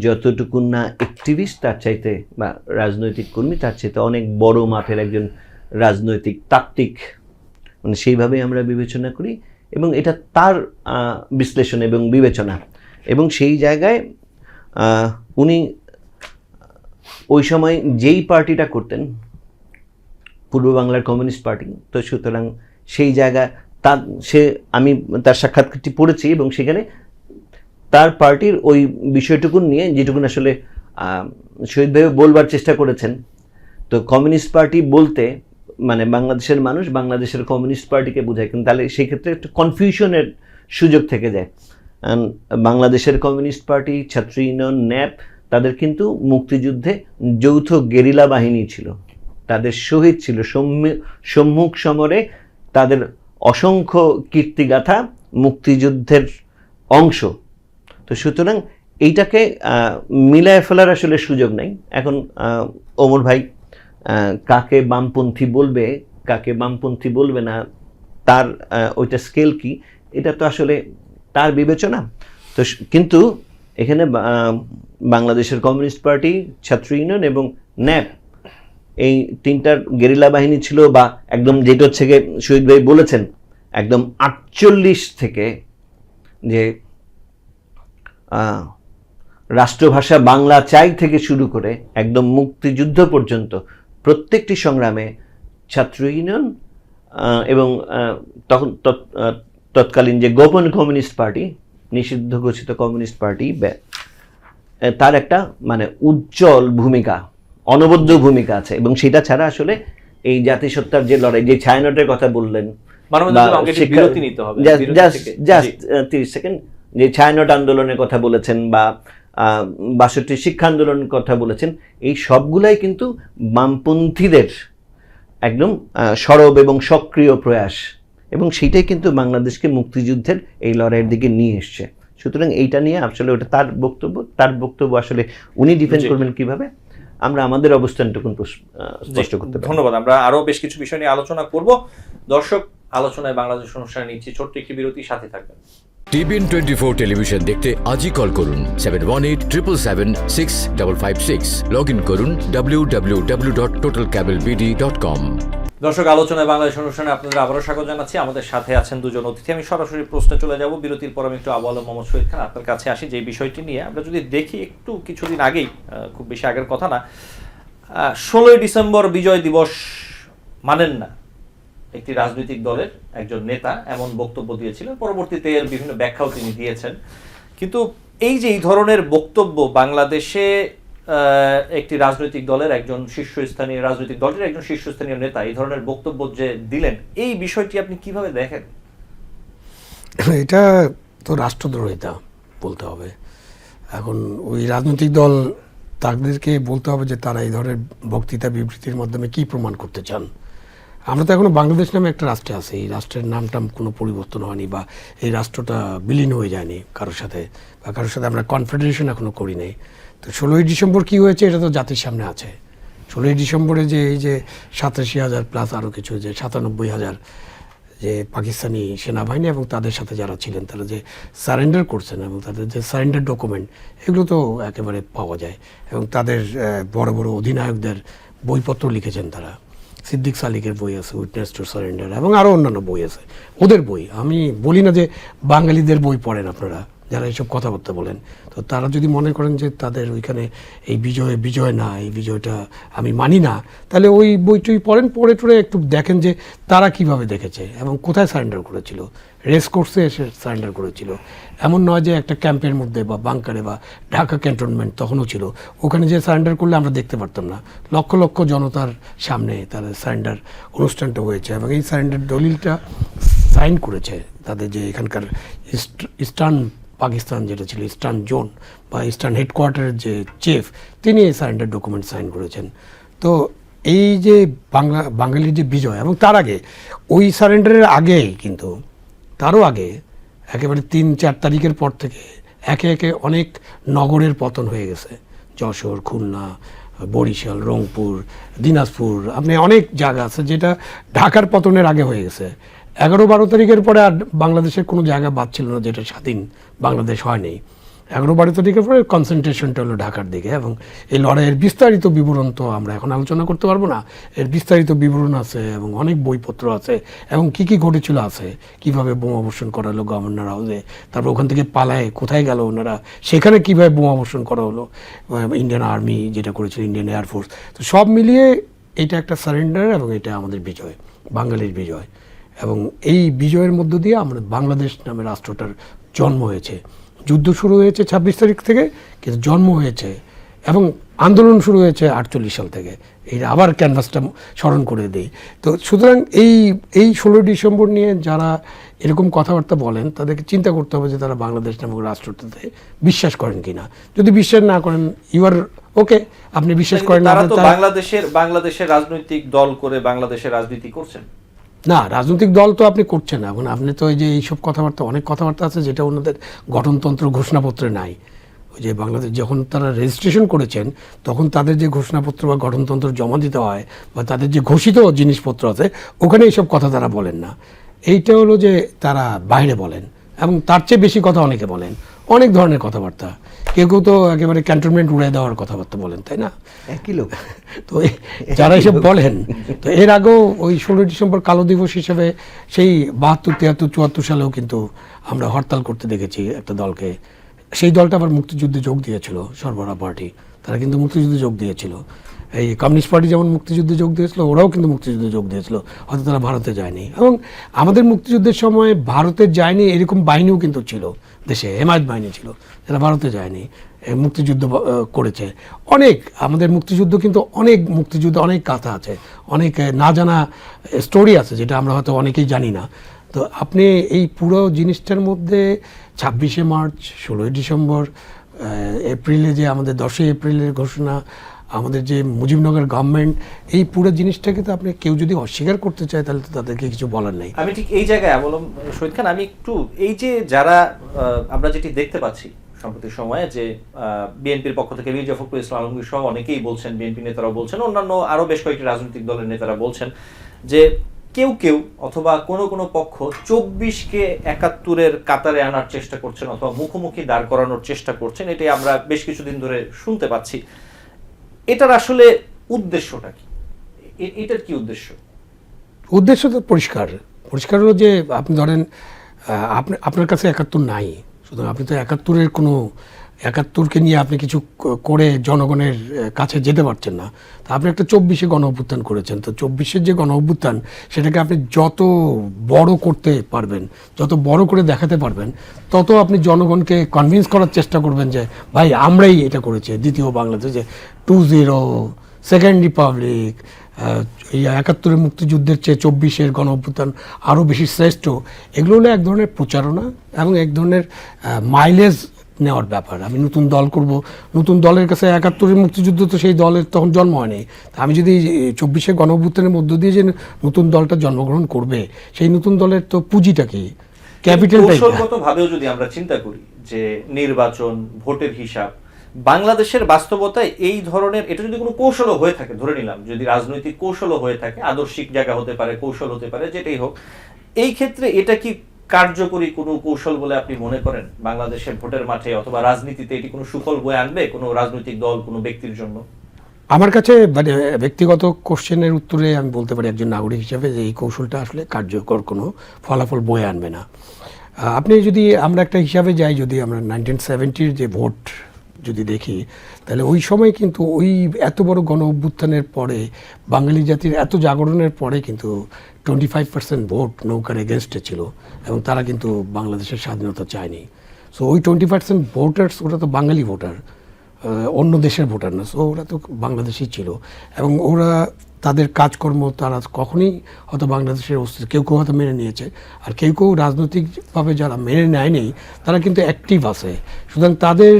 যতটুকু না অ্যাক্টিভিস্ট তার চাইতে বা রাজনৈতিক কর্মী, তার চাইতে অনেক বড় মাপের একজন রাজনৈতিক তাত্ত্বিক, মানে সেইভাবেই আমরা বিবেচনা করি। এবং এটা তার বিশ্লেষণ এবং বিবেচনা। এবং সেই জায়গায় উনি ওই সময় যেই পার্টিটা করতেন, পূর্ব বাংলার কমিউনিস্ট পার্টি, তো সুতরাং সেই জায়গায় আমি তার সাক্ষাৎকারটি পড়েছি এবং সেখানে তার পার্টির ওই বিষয়টুকুন নিয়ে যেটুকুন আসলে শহীদ ভাই বলবার চেষ্টা করেছেন। তো কমিউনিস্ট পার্টি বলতে মানে বাংলাদেশের মানুষ বাংলাদেশের কমিউনিস্ট পার্টিকে বোঝায়, কিন্তু তাহলে সেই ক্ষেত্রে একটু কনফিউশনের সুযোগ থেকে যায়। বাংলাদেশের কমিউনিস্ট পার্টি, ছাত্র ইউনিয়ন, ন্যাপ, তাদের কিন্তু মুক্তিযুদ্ধে যৌথ গেরিলা বাহিনী ছিল, তাদের শহীদ ছিল, সম্মুখ সমরে তাদের অসংখ্য কীর্তিগাথা মুক্তিযুদ্ধের অংশ। তো সুতরাং এইটাকে মিলায় ফেলার আসলে সুযোগ নাই। এখন ওমর ভাই কাকে বামপন্থী বলবে, কাকে বামপন্থী বলবে না, তার ওইটা স্কেল কি, এটা তো আসলে তার বিবেচনা। তো কিন্তু এখানে বাংলাদেশের কমিউনিস্ট পার্টি, ছাত্র ইউনিয়ন এবং ন্যাপ, এই তিনটার গেরিলা বাহিনী ছিল, বা একদম যেটা হচ্ছে গিয়ে শহীদ ভাই বলেছেন একদম 48 থেকে যে রাষ্ট্রভাষা বাংলা চাই থেকে শুরু করে একদম মুক্তিযুদ্ধ পর্যন্ত প্রত্যেকটি সংগ্রামে ছাত্র ইউনিয়ন এবং তৎকালীন যে গোপন কমিউনিস্ট পার্টি, নিষিদ্ধ ঘোষিত কমিউনিস্ট পার্টি, তার একটা মানে উজ্জ্বল ভূমিকা, অনবদ্য ভূমিকা আছে। এবং সেটা ছাড়া আসলে এই জাতিসত্তার যে লড়াই, যে ছায়ানটের কথা বললেন, জাস্ট 30 সেকেন্ড, যে ছায়ানট আন্দোলনের কথা বলেছেন বা ৬২ শিক্ষা আন্দোলনের কথা বলেছেন, এই সবগুলাই কিন্তু বামপন্থীদের একদম সরব এবং সক্রিয় প্রয়াস, এবং সেইটাই কিন্তু বাংলাদেশকে মুক্তিযুদ্ধের এই লড়াইয়ের দিকে নিয়ে এসছে। সুতরাং এইটা নিয়ে আসলে ওটা তার বক্তব্য আসলে উনি ডিফেন্ড করবেন কিভাবে, আমরা আমাদের অবস্থানটুকু স্পষ্ট করতে পারি। ধন্যবাদ। আমরা আরো বেশ কিছু বিষয় নিয়ে আলোচনা করব। দর্শক, আলোচনায় বাংলাদেশ অনুষ্ঠানে নিচ্ছি ছোট্ট একটি বিরতি, সাথে থাকবেন। TBN 24 টেলিভিশন দেখতে আজই কল করুন 7187776556। লগ ইন করুন www.totalcablebd.com। দর্শক, আলোচনায় বাংলাদেশ অনুষ্ঠানে আপনাদের আবারও স্বাগত জানাচ্ছি। আমাদের সাথে আছেন দুজন অতিথি। আমি সরাসরি প্রশ্নে চলে যাব। বিরতির পর আমি একটু আবু আলম মোহাম্মদ শহীদ খান আপনার কাছে আসি। যে বিষয়টি নিয়ে আমরা যদি দেখি, একটু কিছুদিন আগেই, খুব বেশি আগের কথা না, 16ই ডিসেম্বর বিজয় দিবস মানেন না একটি রাজনৈতিক দলের একজন নেতা এমন বক্তব্য দিয়েছিলেন। পরবর্তীতে এর বিভিন্ন ব্যাখ্যাও তিনি দিয়েছেন। কিন্তু এই যে এই ধরনের বক্তব্য বাংলাদেশে একটি রাজনৈতিক দলের একজন শীর্ষস্থানীয় রাজনৈতিক দলের একজন শীর্ষস্থানীয় নেতা এই ধরনের বক্তব্য যে দিলেন, এই বিষয়টি আপনি কিভাবে দেখেন? এটা তো রাষ্ট্রদ্রোহিতা বলতে হবে। এখন ওই রাজনৈতিক দল, তাদেরকে বলতে হবে যে তারা এই ধরনের বক্তৃতা বিবৃতির মাধ্যমে কি প্রমাণ করতে চান। আমরা তো এখনো বাংলাদেশ নামে একটা রাষ্ট্রে আছি, এই রাষ্ট্রের নামটা কোনো পরিবর্তন হয়নি, বা এই রাষ্ট্রটা বিলীন হয়ে যায়নি কারোর সাথে, বা কারোর সাথে আমরা কনফেডারেশন এখনো করি নাই। তো 16ই ডিসেম্বর কি হয়েছে এটা তো জাতির সামনে আছে। 16ই ডিসেম্বরে যে এই যে 87,000 প্লাস আরও কিছু, যে 97,000 যে পাকিস্তানি সেনাবাহিনী এবং তাদের সাথে যারা ছিলেন, তারা যে সারেন্ডার করছেন এবং তাদের যে সারেন্ডার ডকুমেন্ট, এগুলো তো একেবারে পাওয়া যায়। এবং তাদের বড় বড় অধিনায়কদের বইপত্র লিখেছেন তারা। সিদ্দিক সালিকের বই আছে, উইটনেস টু সারেন্ডার, এবং আরও অন্যান্য বই আছে, ওদের বই। আমি বলি না যে বাঙালিদের বই পড়েন আপনারা যারা এইসব কথাবার্তা বলেন। তো তারা যদি মনে করেন যে তাদের ওইখানে এই বিজয় না, এই বিজয়টা আমি মানি না, তাহলে ওই বইটই পড়েন, পড়ে টড়ে একটু দেখেন যে তারা কিভাবে দেখেছে এবং কোথায় সারেন্ডার করেছিল। রেস কোর্সে এসে সারেন্ডার করেছিল, এমন নয় যে একটা ক্যাম্পের মধ্যে বা বাংকারে বা ঢাকা ক্যান্টনমেন্ট তখনও ছিল, ওখানে যে সারেন্ডার করলে আমরা দেখতে পারতাম না। লক্ষ লক্ষ জনতার সামনে তাদের সারেন্ডার অনুষ্ঠানটা হয়েছে, এবং এই সারেন্ডার দলিলটা সাইন করেছে তাদের যে এখানকার ইস্টার্ন পাকিস্তান যেটা ছিল ইস্টার্ন জোন বা ইস্টার্ন হেডকোয়ার্টারের যে চিফ, তিনি এই সারেন্ডার ডকুমেন্ট সাইন করেছেন। তো এই যে বাঙালির যে বিজয়, এবং তার আগে ওই সারেন্ডারের আগে, কিন্তু তারও আগে একেবারে 3-4 তারিখের পর থেকে একে একে অনেক নগরের পতন হয়ে গেছে। যশোর, খুলনা, বরিশাল, রংপুর, দিনাজপুর, আপনি অনেক জায়গা আছে যেটা ঢাকার পতনের আগে হয়ে গেছে। 11-12 তারিখের পরে আর বাংলাদেশের কোনো জায়গা বাদ ছিল না যেটা স্বাধীন বাংলাদেশ হয়নি। 11-12 তারিখের পরে কনসেন্ট্রেশনটা হলো ঢাকার দিকে। এবং এই লড়াইয়ের বিস্তারিত বিবরণ তো আমরা এখন আলোচনা করতে পারবো না, এর বিস্তারিত বিবরণ আছে এবং অনেক বইপত্র আছে, এবং কি কি ঘটেছিল আছে, কিভাবে বোমাবর্ষণ করা হলো গভর্নর হাউসে, তারপর ওখান থেকে পালায় কোথায় গেল ওনারা, সেখানে কিভাবে বোমাবর্ষণ করা হলো, ইন্ডিয়ান আর্মি যেটা করেছিল, ইন্ডিয়ান এয়ারফোর্স। তো সব মিলিয়ে এটা একটা সারেন্ডার, এবং এটা আমাদের বিজয়, বাঙালির বিজয়। এবং এই বিজয়ের মধ্য দিয়ে আমরা বাংলাদেশ নামে রাষ্ট্রটার জন্ম হয়েছে। যুদ্ধ শুরু হয়েছে 26 তারিখ থেকে, কিন্তু জন্ম হয়েছে এবং আন্দোলন শুরু হয়েছে 48 সাল থেকে। এই আবার ক্যানভাসটা স্মরণ করে দিই। তো সুতরাং এই 16 ডিসেম্বর নিয়ে যারা এরকম কথাবার্তা বলেন, তাদেরকে চিন্তা করতে হবে যে তারা বাংলাদেশ নামক রাষ্ট্রটাতে বিশ্বাস করেন কিনা। যদি বিশ্বাস না করেন, ইউআর ওকে, আপনি বিশ্বাস করেন না। তারা তো বাংলাদেশের রাজনৈতিক দল করে বাংলাদেশের রাজনীতি করছেন না, রাজনৈতিক দল তো আপনি করছেন না। এখন আপনি তো এই যে এইসব কথাবার্তা, অনেক কথাবার্তা আছে যেটা ওনাদের গঠনতন্ত্র ঘোষণাপত্রে নাই। ওই যে বাংলাদেশ যখন তারা রেজিস্ট্রেশন করেছেন, তখন তাদের যে ঘোষণাপত্র বা গঠনতন্ত্র জমা দিতে হয়, বা তাদের যে ঘোষিত জিনিসপত্র আছে, ওখানে এইসব কথা তারা বলেন না। এইটা হলো যে তারা বাইরে বলেন, এবং তার চেয়ে বেশি কথা অনেকে বলেন, অনেক ধরনের কথাবার্তা। কেউ কেউ তো একেবারে ক্যান্টনমেন্ট উড়ে দেওয়ার কথাবার্তা বলেন, তাই না? একই লোক। তো যারা এসব বলেন, তো এর আগেও ওই 16 ডিসেম্বর কালো দিবস হিসেবে সেই 72, 73, 74 সালেও কিন্তু আমরা হরতাল করতে দেখেছি একটা দলকে, সেই দলটা আবার মুক্তিযুদ্ধে যোগ দিয়েছিল, সরবরাহ পার্টি, তারা কিন্তু মুক্তিযুদ্ধে যোগ দিয়েছিল। এই কমিউনিস্ট পার্টি যেমন মুক্তিযুদ্ধে যোগ দিয়েছিল, ওরাও কিন্তু মুক্তিযুদ্ধে যোগ দিয়েছিল, হয়তো তারা ভারতে যায়নি। এবং আমাদের মুক্তিযুদ্ধের সময় ভারতে যায়নি এরকম বাহিনীও কিন্তু ছিল দেশে, হেমায়ত বাহিনী ছিল যারা ভারতে যায়নি, মুক্তিযুদ্ধ করেছে। অনেক আমাদের মুক্তিযুদ্ধ কিন্তু অনেক কথা আছে, অনেক না জানা স্টোরি আছে যেটা আমরা হয়তো অনেকেই জানি না। তো আপনি এই পুরো জিনিসটার মধ্যে 26শে মার্চ, 16ই ডিসেম্বর, এপ্রিলে যে আমাদের 10ই এপ্রিলের ঘোষণা, আমাদের যে মুজিবনগর গভর্নমেন্ট, এই পুরো জিনিসটাকে তো আপনি কেউ যদি অস্বীকার করতে চায় তাহলে তো তাদেরকে কিছু বলার নেই। আমি ঠিক এই জায়গায় বললাম শহীদ খান, আমি একটু এই যে যারা আমরা যেটি দেখতে পাচ্ছি সম্প্রতি সময়ে যে বিএনপির পক্ষ থেকে মির্জা ফখরুল ইসলাম আলমগীর সহ অনেকেই বলছেন, বিএনপি নেতারাও বলছেন, অন্যান্য আরো বেশ কয়েকটি রাজনৈতিক দলের নেতারা বলছেন যে কেউ অথবা কোনো পক্ষ 24কে 71-এর কাতারে আনার চেষ্টা করছেন অথবা মুখোমুখি দাঁড় করানোর চেষ্টা করছেন। এটাই আমরা বেশ কিছুদিন ধরে শুনতে পাচ্ছি। এটার আসলে উদ্দেশ্যটা কি? এটার কি উদ্দেশ্য? উদ্দেশ্য তো পরিষ্কার হলো যে আপনি ধরেন আপনার কাছে 71 নাই, সুতরাং আপনি তো 71কে নিয়ে আপনি কিছু করে জনগণের কাছে যেতে পারছেন না। তা আপনি একটা 24শে গণ অভ্যুত্থান করেছেন, তো 24শের যে গণ অভ্যুত্থান সেটাকে আপনি যত বড় করতে পারবেন, যত বড় করে দেখাতে পারবেন, তত আপনি জনগণকে কনভিন্স করার চেষ্টা করবেন যে ভাই আমরাই এটা করেছি, দ্বিতীয় বাংলাদেশ, যে 20, সেকেন্ড রিপাবলিক, এই 71-এর মুক্তিযুদ্ধের চেয়ে 24শের গণ অভ্যুত্থান আরও বেশি শ্রেষ্ঠ। এগুলো হলো এক ধরনের প্রচারণা এবং এক ধরনের মাইলেজ নেওয়ার ব্যাপার। আমি নতুন দল করব, নতুন দলের কাছে 71-এর মুক্তিযুদ্ধ তো সেই দলের তখন জন্ম হয়নি। তা আমি যদি 24শের গণ অভ্যুত্থানের মধ্য দিয়ে যে নতুন দলটা জন্মগ্রহণ করবে, সেই নতুন দলের তো পুঁজিটা কি, ক্যাপিটালটাই। কৌশলগতভাবেও যদি আমরা চিন্তা করি যে নির্বাচন, ভোটের হিসাব, বাংলাদেশের বাস্তবতায় এই ধরনের, এটা যদি কোনো কৌশলও হয়ে থাকে, ধরে নিলাম যদি রাজনৈতিক কৌশলও হয়ে থাকে, আদর্শিক জায়গা হতে পারে, কৌশল হতে পারে, যেটাই হোক, এই ক্ষেত্রে এটা কি কার্যকরী কোনো কৌশল বলে আপনি মনে করেন বাংলাদেশের ভোটের মাঠে অথবা রাজনীতিতে? এটি কোনো সুফল বয়ে আনবে কোনো রাজনৈতিক দল, কোনো ব্যক্তির জন্য? আমার কাছে মানে ব্যক্তিগত কোশ্চেনের উত্তরে আমি বলতে পারি একজন নাগরিক হিসেবে যে এই কৌশলটা আসলে কার্যকর কোনো ফলাফল বয়ে আনবে না। আপনি যদি আমরা একটা হিসাবে যাই, যদি আমরা 1970-র যে ভোট যদি দেখি, তাহলে ওই সময় কিন্তু ওই এত বড় গণ অভ্যুত্থানের পরে, বাঙালি জাতির এত জাগরণের পরে কিন্তু 25% ভোট নৌকার এগেনস্টে ছিল এবং তারা কিন্তু বাংলাদেশের স্বাধীনতা চায়নি। সো ওই 20% ভোটার্স, ওরা তো বাঙালি ভোটার, অন্য দেশের ভোটার না। সো ওরা তো বাংলাদেশই ছিল এবং ওরা তাদের কাজকর্ম তারা কখনোই হয়তো বাংলাদেশের অস্তিত্ব কেউ হয়তো মেনে নিয়েছে, আর কেউ রাজনৈতিকভাবে যারা মেনে নেয়নি তারা কিন্তু অ্যাক্টিভ আছে। সুতরাং তাদের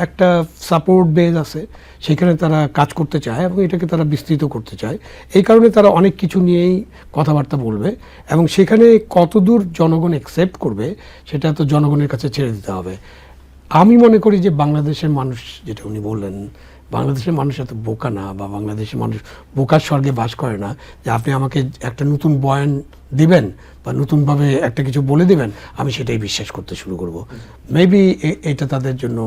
একটা সাপোর্ট বেজ আছে, সেখানে তারা কাজ করতে চায় এবং এটাকে তারা বিস্তৃত করতে চায়। এই কারণে তারা অনেক কিছু নিয়েই কথাবার্তা বলবে এবং সেখানে কতদূর জনগণ অ্যাকসেপ্ট করবে সেটা তো জনগণের কাছে ছেড়ে দিতে হবে। আমি মনে করি যে বাংলাদেশের মানুষ, যেটা উনি বললেন, বাংলাদেশের মানুষ এত বোকা না, বা বাংলাদেশের মানুষ বোকার স্বর্গে বাস করে না যে আপনি আমাকে একটা নতুন বয়ান দিবেন বা নতুনভাবে একটা কিছু বলে দেবেন আমি সেটাই বিশ্বাস করতে শুরু করব। মেবি এটা তাদের জন্য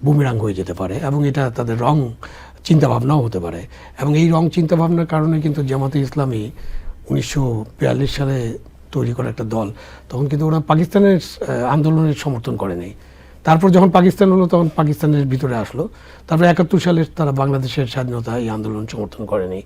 বুমেরাং হয়ে যেতে পারে এবং এটা তাদের রং চিন্তাভাবনাও হতে পারে। এবং এই রং চিন্তাভাবনার কারণে কিন্তু জামাতে ইসলামী 1942 সালে তৈরি করা একটা দল, তখন কিন্তু ওরা পাকিস্তানের আন্দোলনের সমর্থন করে নাই। তারপর যখন পাকিস্তান হলো তখন পাকিস্তানের ভিতরে আসলো, তারপর 71 সালে তারা বাংলাদেশের স্বাধীনতা এই আন্দোলন সমর্থন করেনি।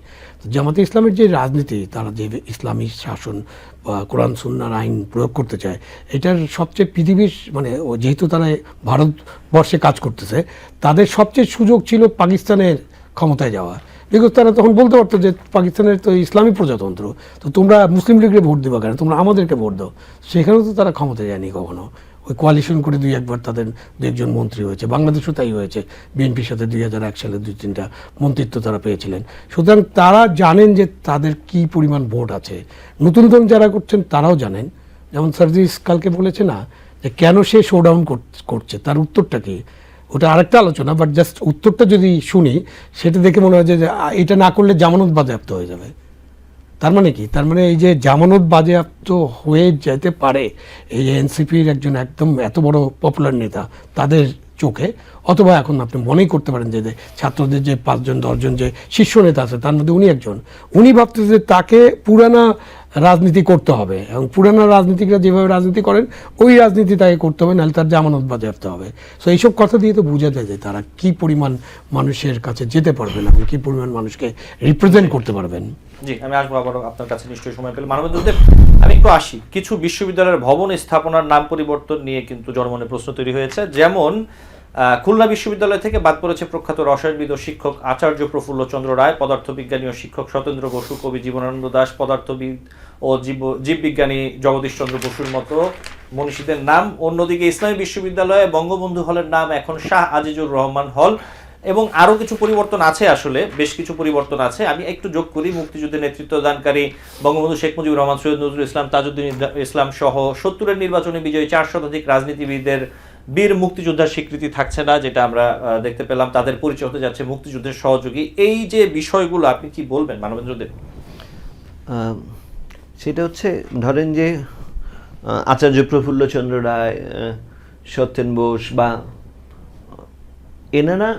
জামাতে ইসলামের যে রাজনীতি, তারা যে ইসলামী শাসন বা কোরআন সুন্নাহর আইন প্রয়োগ করতে চায়, এটার সবচেয়ে পৃথিবীর মানে যেহেতু তারা ভারতবর্ষে কাজ করতেছে, তাদের সবচেয়ে সুযোগ ছিল পাকিস্তানের ক্ষমতায় যাওয়া। বিকজ তারা তখন বলতে পারতো যে পাকিস্তানের তো ইসলামী প্রজাতন্ত্র, তো তোমরা মুসলিম লীগকে ভোট দেবা কেন, তোমরা আমাদেরকে ভোট দাও। সেখানেও তো তারা ক্ষমতায় যায়নি কখনো। ওই কোয়ালিশন করে 2-1বার তাদের 2-1জন মন্ত্রী হয়েছে, বাংলাদেশও তাই হয়েছে। বিএনপির সাথে 2001 সালে 2-3টা মন্ত্রিত্ব তারা পেয়েছিলেন। সুতরাং তারা জানেন যে তাদের কি পরিমাণ ভোট আছে। নতুন যারা করছেন তারাও জানেন। যেমন সার্জিস কালকে বলেছে না যে কেন সে শোডাউন করছে, তার উত্তরটা কি, ওটা আরেকটা আলোচনা, বাট জাস্ট উত্তরটা যদি শুনি সেটা দেখে মনে হয় যে এটা না করলে জামানত বাজেয়াপ্ত হয়ে যাবে। তার মানে কি, তার মানে এই যে জামানত বাজেয়াপ্ত হয়ে যেতে পারে এই এনসিপির একজন একদম এত বড় পপুলার নেতা তাদের চোখে, অথবা এখন আপনি মনেই করতে পারেন যে ছাত্রদের যে 5-10 জন যে শীর্ষ নেতা আছে তার মধ্যে উনি একজন, উনি ভাবতেছে যে তাকে পুরানা রাজনীতি করতে হবে, এবং পুরানো রাজনীতিকরা যেভাবে রাজনীতি করেন ওই রাজনীতি তাকে করতে হবে, নাহলে তার জামানত বাজেয়াপ্ত হবে। সো এইসব কথা দিয়ে তো বোঝা যায় যে তারা কি পরিমাণ মানুষের কাছে যেতে পারবেন এবং কি পরিমাণ মানুষকে রিপ্রেজেন্ট করতে পারবেন। জি, আমি আসবো আবার আপনার কাছে নিশ্চয়ই সময় পেলে। মানবেন্দ্রদেব, আমি একটু আসি, কিছু বিশ্ববিদ্যালয়ের ভবন স্থাপনার নাম পরিবর্তন নিয়ে কিন্তু জনমনে প্রশ্ন তৈরি হয়েছে। যেমন খুলনা বিশ্ববিদ্যালয় থেকে বাদ পড়েছে প্রখ্যাত রসায়নবিদ ও শিক্ষক আচার্য প্রফুল্ল চন্দ্র রায়, পদার্থবিজ্ঞানী ও শিক্ষক সতেন্দ্র বসু, কবি জীবনানন্দ দাশ, পদার্থবিদ ও জীববিজ্ঞানী জগদীশ চন্দ্র বসুর মতো মনীষীদের নাম। অন্যদিকে ইসলামী বিশ্ববিদ্যালয়ে বঙ্গবন্ধু হলের নাম এখন শাহ আজিজুর রহমান হল, এবং আরও কিছু পরিবর্তন আছে, আসলে বেশ কিছু পরিবর্তন আছে। আমি একটু যোগ করি, মুক্তিযুদ্ধে নেতৃত্বদানকারী বঙ্গবন্ধু শেখ মুজিবুর রহমান, সৈয়দ নজরুল ইসলাম, তাজউদ্দিন ইসলাম সহ 70-এর নির্বাচনে বিজয়ী 4 শতাধিক রাজনীতিবিদের বীর মুক্তিযোদ্ধার স্বীকৃতি থাকছে না, যেটা আমরা দেখতে পেলাম। তাদের পরিচয় হতে যাচ্ছে মুক্তিযুদ্ধের সহযোগী। এই যে বিষয়গুলো আপনি কি বলবেন মানবেন্দ্রদেব? সেটা হচ্ছে, ধরেন যে আচার্য প্রফুল্লচন্দ্র রায়, সত্যেন বোস বা এনারা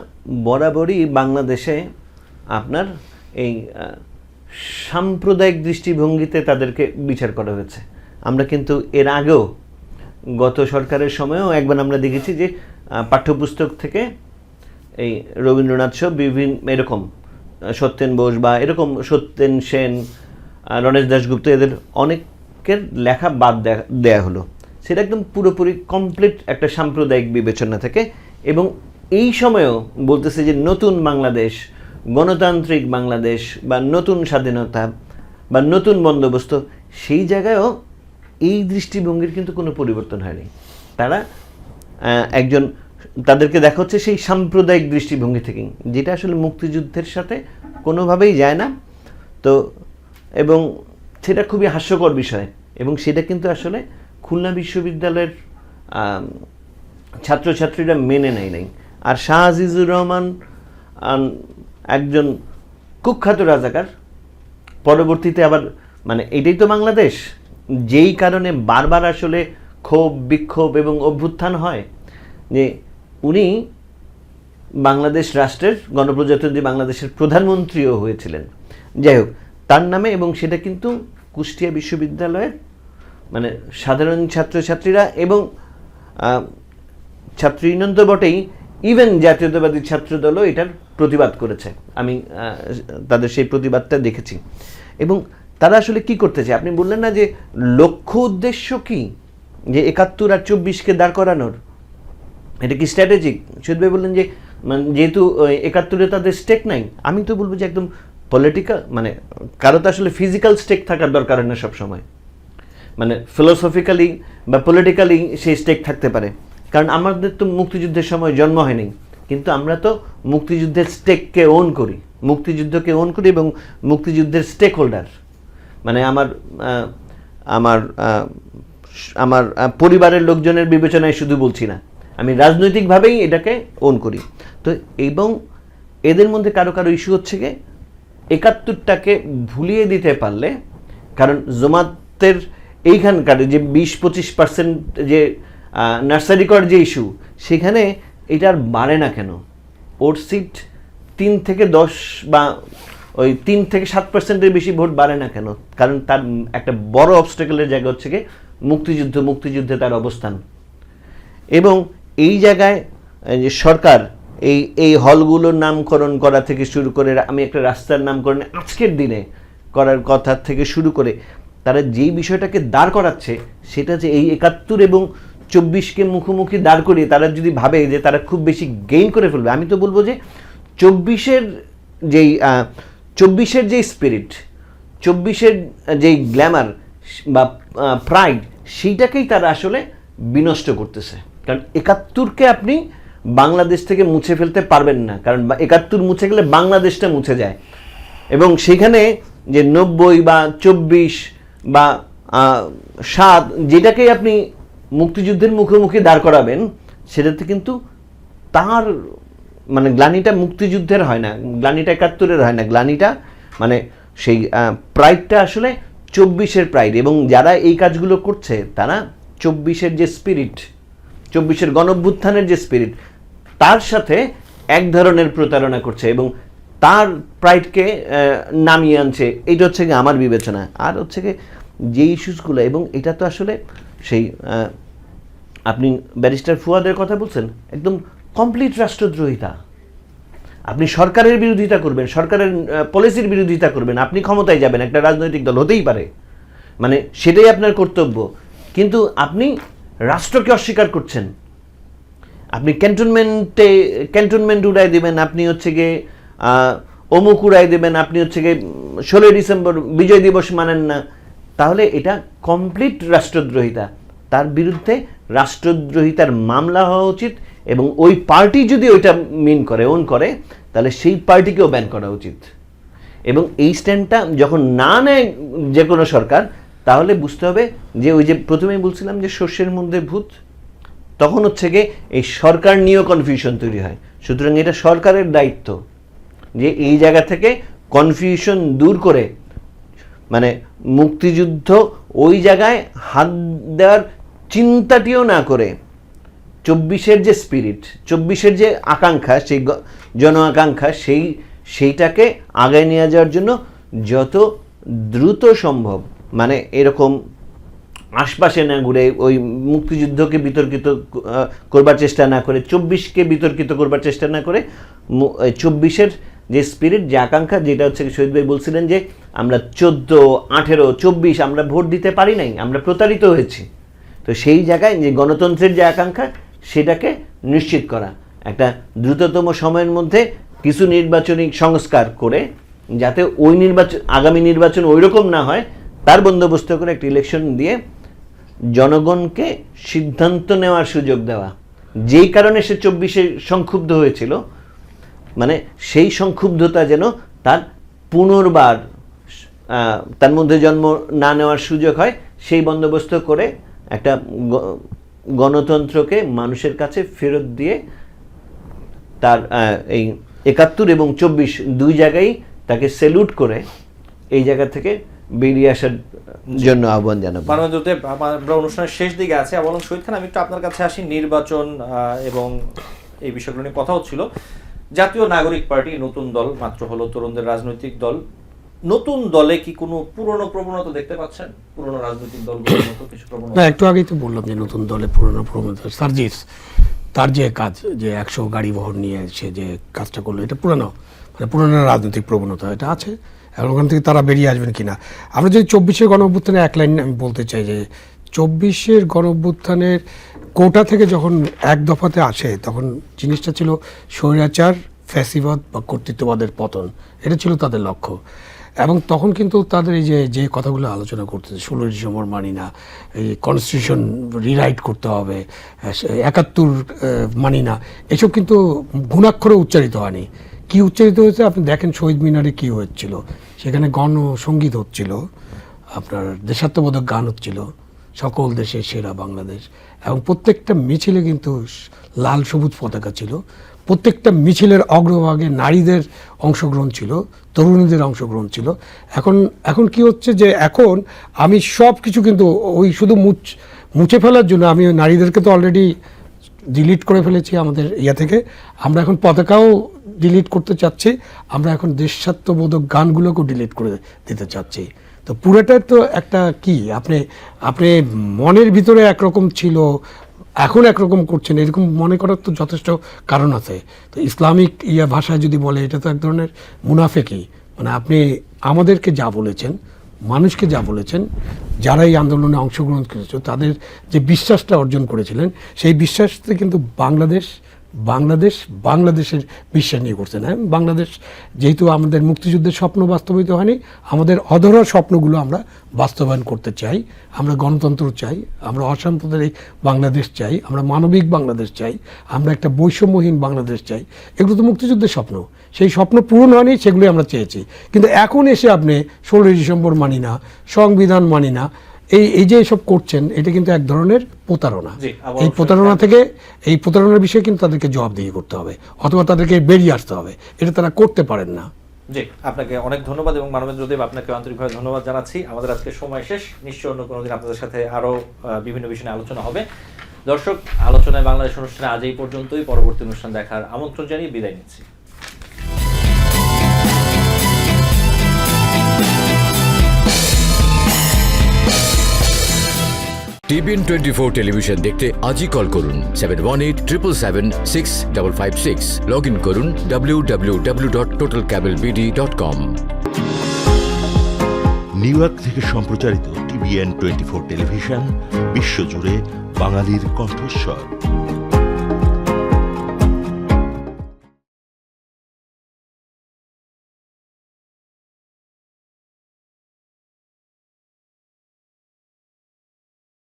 বরাবরই বাংলাদেশে আপনার এই সাম্প্রদায়িক দৃষ্টিভঙ্গিতে তাদেরকে বিচার করা হয়েছে। আমরা কিন্তু এর আগেও গত সরকারের সময়েও একবার আমরা দেখেছি যে পাঠ্যপুস্তক থেকে এই রবীন্দ্রনাথ সহ বিভিন্ন এরকম সত্যেন বোস বা এরকম সত্যেন সেন, রণেশ দাশগুপ্ত, এদের অনেকের লেখা বাদ দেয়া হলো। সেটা একদম পুরোপুরি কমপ্লিট একটা সাম্প্রদায়িক বিবেচনা থেকে। এবং এই সময়েও বলতেছে যে নতুন বাংলাদেশ, গণতান্ত্রিক বাংলাদেশ বা নতুন স্বাধীনতা বা নতুন বন্দোবস্ত, সেই জায়গায়ও এই দৃষ্টিভঙ্গির কিন্তু কোনো পরিবর্তন হয়নি। তারা একজন, তাদেরকে দেখা হচ্ছে সেই সাম্প্রদায়িক দৃষ্টিভঙ্গি থেকেই, যেটা আসলে মুক্তিযুদ্ধের সাথে কোনোভাবেই যায় না। তো এবং সেটা খুবই হাস্যকর বিষয়, এবং সেটা কিন্তু আসলে খুলনা বিশ্ববিদ্যালয়ের ছাত্রছাত্রীরা মেনে নেয় নাই। আর শাহ আজিজুর রহমান একজন কুখ্যাত রাজাকার, পরবর্তীতে আবার মানে এটাই তো বাংলাদেশ, যেই কারণে বারবার আসলে ক্ষোভ, বিক্ষোভ এবং অভ্যুত্থান হয় যে উনি বাংলাদেশ রাষ্ট্রের, গণপ্রজাতন্ত্রী বাংলাদেশের প্রধানমন্ত্রীও হয়েছিলেন। যাই হোক, তার নামে, এবং সেটা কিন্তু কুষ্টিয়া বিশ্ববিদ্যালয়ের মানে সাধারণ ছাত্রছাত্রীরা এবং ছাত্র ইউনিয়ন তো বটেই, ইভেন জাতীয়তাবাদী ছাত্রদলও এটার প্রতিবাদ করেছে। আমি তাদের সেই প্রতিবাদটা দেখেছি। এবং তারা আসলে কি করতে চায়? আপনি বললেন না যে লক্ষ্য উদ্দেশ্য কি, যে 71 আর 24-কে দাঁড় করানোর, এটা কি স্ট্র্যাটেজিক? সুদ ভাই বললেন যে যেহেতু 71-এ তাদের স্টেক নাই। আমি তো বলবো যে একদম পলিটিক্যাল, মানে কারো তো আসলে ফিজিক্যাল স্টেক থাকার দরকার না সব সময়, মানে ফিলোসফিক্যালি বা পলিটিক্যালি সেই স্টেক থাকতে পারে। কারণ আমাদের তো মুক্তিযুদ্ধের সময় জন্ম হয়নি, কিন্তু আমরা তো মুক্তিযুদ্ধের স্টেককে ওন করি, মুক্তিযুদ্ধকে ওন করি এবং মুক্তিযুদ্ধের স্টেক হোল্ডার। মানে আমার পরিবারের লোকজনের বিবেচনায় শুধু বলছি না, আমি রাজনৈতিকভাবেই এটাকে ওন করি। তো এবং এদের মধ্যে কারো কারো ইস্যু হচ্ছে গিয়ে 71টাকে ভুলিয়ে দিতে পারলে, কারণ জমাতের এইখানকার যে 20-25% যে নার্সারি কর যে ইস্যু, সেখানে এটা আর বাড়ে না কেন? ওর সিট 3 থেকে 10 বা ওই 3 থেকে 7%-এর বেশি ভোট বাড়ে না কেন? কারণ তার একটা বড় অবস্টাকেলের জায়গা হচ্ছে গিয়ে মুক্তিযুদ্ধে তার অবস্থান। এবং এই জায়গায় যে সরকার এই হলগুলোর নামকরণ করা থেকে শুরু করে, আমি একটা রাস্তার নামকরণ আজকের দিনে করার কথা থেকে শুরু করে, তারা যেই বিষয়টাকে দাঁড় করাচ্ছে সেটা যে এই 71 এবং 24-কে মুখোমুখি দাঁড় করিয়ে তারা যদি ভাবে যে তারা খুব বেশি গেইন করে ফেলবে, আমি তো বলবো যে 24-এর যেই স্পিরিট, 24-এর যেই গ্ল্যামার বা প্রাইড, সেইটাকেই তারা আসলে বিনষ্ট করতেছে। কারণ 71-কে আপনি বাংলাদেশ থেকে মুছে ফেলতে পারবেন না, কারণ 71 মুছে গেলে বাংলাদেশটা মুছে যায়। এবং সেখানে যে 90 বা 24 বা 7, যেটাকেই আপনি মুক্তিযুদ্ধের মুখোমুখি দাঁড় করাবেন, সেটাতে কিন্তু তার মানে গ্লানিটা মুক্তিযুদ্ধের হয় না, গ্লানিটা 71-এর হয় না, গ্লানিটা মানে সেই প্রাইডটা আসলে 24-এর প্রাইড। এবং যারা এই কাজগুলো করছে তারা 24-এর যে স্পিরিট, 24-এর গণঅভ্যুত্থানের যে স্পিরিট, তার সাথে এক ধরনের প্রতারণা করছে এবং তার প্রাইডকে নামিয়ে আনছে। এইটা হচ্ছে কি আমার বিবেচনা। আর হচ্ছে কি যে ইস্যুসগুলো, এবং এটা তো আসলে সেই আপনি ব্যারিস্টার ফুয়াদের কথা বলছেন, একদম কমপ্লিট রাষ্ট্রদ্রোহিতা। আপনি সরকারের বিরোধিতা করবেন, সরকারের পলিসির বিরোধিতা করবেন, আপনি ক্ষমতায় যাবেন, একটা রাজনৈতিক দল হতেই পারে, মানে সেটাই আপনার কর্তব্য, কিন্তু আপনি রাষ্ট্রকে অস্বীকার করছেন। আপনি ক্যান্টনমেন্ট উড়াই দেবেন, আপনি হচ্ছে গিয়ে অমুক উড়াই দেবেন, আপনি হচ্ছে গিয়ে 16 ডিসেম্বর বিজয় দিবস মানেন না, তাহলে এটা কমপ্লিট রাষ্ট্রদ্রোহিতা। তার বিরুদ্ধে রাষ্ট্রদ্রোহিতার মামলা হওয়া উচিত, এবং ওই পার্টি যদি ওইটা ওন করে তাহলে সেই পার্টিকেও ব্যান করা উচিত। এবং এই স্ট্যান্ডটা যখন না নেয় যে কোনো সরকার, তাহলে বুঝতে হবে যে ওই যে প্রথমেই বলছিলাম যে শস্যের মধ্যে ভূত, তখন হচ্ছে গিয়ে এই সরকার নিয়েও কনফিউশন তৈরি হয়। সুতরাং এটা সরকারের দায়িত্ব যে এই জায়গা থেকে কনফিউশন দূর করে, মানে মুক্তিযুদ্ধ ওই জায়গায় হাত দেওয়ার চিন্তাটিও না করে 24-এর যে স্পিরিট, 24-এর যে আকাঙ্ক্ষা, সেই জন আকাঙ্ক্ষা, সেইটাকে আগায় নিয়ে যাওয়ার জন্য যত দ্রুত সম্ভব, মানে এরকম আশপাশে না ঘুরে, ওই মুক্তিযুদ্ধকে বিতর্কিত করবার চেষ্টা না করে, 24-কে বিতর্কিত করবার চেষ্টা না করে, 24-এর যে স্পিরিট, যে আকাঙ্ক্ষা, যেটা হচ্ছে শহীদ ভাই বলছিলেন যে আমরা 14, 18, 24 আমরা ভোট দিতে পারি নাই, আমরা প্রতারিত হয়েছি, তো সেই জায়গায় যে গণতন্ত্রের যে আকাঙ্ক্ষা সেটাকে নিশ্চিত করা, একটা দ্রুততম সময়ের মধ্যে কিছু নির্বাচনী সংস্কার করে যাতে ওই আগামী নির্বাচন ওই রকম না হয়, তার বন্দোবস্ত করে একটা ইলেকশন দিয়ে জনগণকে সিদ্ধান্ত নেওয়ার সুযোগ দেওয়া। যেই কারণে সে 24-এ সংক্ষুব্ধ হয়েছিল, মানে সেই সংক্ষুব্ধতা যেন তার পুনর্বার তার মধ্যে জন্ম না নেওয়ার সুযোগ হয়, সেই বন্দোবস্ত করে একটা গণতন্ত্রকে মানুষের কাছে ফেরত দিয়ে তার এই 71 এবং 24 দুই জায়গায় তাকে স্যালুট করে এই জায়গা থেকে বেরিয়ে আসার জন্য আহ্বান জানাবো। আমরা অনুষ্ঠানের শেষ দিকে আছি। বলুন শহীদ খান, আমি একটু আপনার কাছে আসি। নির্বাচন এবং এই বিষয়গুলো নিয়ে কথা হচ্ছিল। জাতীয় নাগরিক পার্টি নতুন দল মাত্র হলো, তরুণদের রাজনৈতিক দল। নতুন দলে কি কোনো পুরনো প্রবণতা দেখতে পাচ্ছেন? পুরনো রাজনৈতিক দলগুলোর মতো কিছু প্রবণতা? না, একটু আগেই তো বললাম যে নতুন দলে পুরনো প্রবণতা। সার্জিস তার যে কাজ, যে 100 গাড়ি বহর নিয়ে সে যে কাজটা করলো, এটা পুরনো, মানে পুরনো রাজনৈতিক প্রবণতা এটা আছে। এখন ওখান থেকে তারা বেরিয়ে আসবেন কিনা। আমরা যদি 24-এর গণ-অভ্যুত্থানে এক লাইন আমি বলতে চাই যে 24-এর গণ-অভ্যুত্থানের কোটা থেকে যখন এক দফাতে আসে, তখন জিনিসটা ছিল স্বৈরাচার, ফ্যাসিবাদ বা কর্তৃত্ববাদের পতন, এটা ছিল তাদের লক্ষ্য। এবং তখন কিন্তু তাদের এই যে কথাগুলো আলোচনা করতেছে, 16 ডিসেম্বর মানি না, এই কনস্টিটিউশন রিরাইট করতে হবে, 71 মানি না, এসব কিন্তু ঘুণাক্ষরে উচ্চারিত হয়নি। কি উচ্চারিত হয়েছে আপনি দেখেন, শহীদ মিনারে কি হচ্ছিল, সেখানে গণসঙ্গীত হচ্ছিল, আপনার দেশাত্মবোধক গান হচ্ছিল, সকল দেশের সেরা বাংলাদেশ, এবং প্রত্যেকটা মিছিলে কিন্তু লাল সবুজ পতাকা ছিল। প্রত্যেকটা মিছিলের অগ্রভাগে নারীদের অংশগ্রহণ ছিল, তরুণীদের অংশগ্রহণ ছিল। এখন কি হচ্ছে যে এখন আমি সব কিছু কিন্তু ওই শুধু মুছে ফেলার জন্য আমি ওই নারীদেরকে তো অলরেডি ডিলিট করে ফেলেছি আমাদের ইয়া থেকে। আমরা এখন পতাকাও ডিলিট করতে চাচ্ছি, আমরা এখন দেশাত্মবোধক গানগুলোকেও ডিলিট করে দিতে চাচ্ছি। তো পুরোটার তো একটা কি, আপনি মনের ভিতরে একরকম ছিল, এখন একরকম করছেন, এরকম মনে করার তো যথেষ্ট কারণ আছে। তো ইসলামিক ভাষায় যদি বলে, এটা তো এক ধরনের মুনাফেকি। মানে আপনি আমাদেরকে যা বলেছেন, মানুষকে যা বলেছেন, যারা এই আন্দোলনে অংশগ্রহণ করেছে তাদের যে বিশ্বাসটা অর্জন করেছিলেন, সেই বিশ্বাসটা কিন্তু বাংলাদেশের বিশ্বাস নিয়ে করছে না। বাংলাদেশ যেহেতু আমাদের মুক্তিযুদ্ধের স্বপ্ন বাস্তবায়িত হয়নি, আমাদের অধরা স্বপ্নগুলো আমরা বাস্তবায়ন করতে চাই। আমরা গণতন্ত্র চাই, আমরা অসাম্প্রদায়িক বাংলাদেশ চাই, আমরা মানবিক বাংলাদেশ চাই, আমরা একটা বৈষম্যহীন বাংলাদেশ চাই। এগুলো তো মুক্তিযুদ্ধের স্বপ্ন, সেই স্বপ্ন পূরণ হয়নি, সেগুলোই আমরা চেয়েছি। কিন্তু এখন এসে আপনি 16 ডিসেম্বর মানি না, সংবিধান মানি না, এই যে এসব করছেন, এটা কিন্তু এক ধরনের প্রতারণা। এই প্রতারণার বিষয়ে কিন্তু তাদেরকে জবাবদিহি করতে হবে, অথবা তাদেরকে বেরিয়ে আসতে হবে। এটা তারা করতে পারেন না। জি, আপনাকে অনেক ধন্যবাদ, এবং মানবেন্দ্র দেব আপনাকে আন্তরিকভাবে ধন্যবাদ জানাচ্ছি। আমাদের আজকে সময় শেষ। নিশ্চয় অন্য কোনো দিন আপনাদের সাথে আরো বিভিন্ন বিষয় নিয়ে আলোচনা হবে। দর্শক, আলোচনায় বাংলাদেশ অনুষ্ঠানে আজ এই পর্যন্তই। পরবর্তী অনুষ্ঠান দেখার আমন্ত্রণ জানিয়ে বিদায় নিচ্ছি। টিভিএন 24 টেলিভিশন দেখতে আজই কল করুন 7187776556। লগ ইন করুন www.totalcablebd.com। নিউ ইয়র্ক থেকে সম্প্রচারিত টিভিএন 24 টেলিভিশন বিশ্বজুড়ে বাঙালির কণ্ঠস্বর।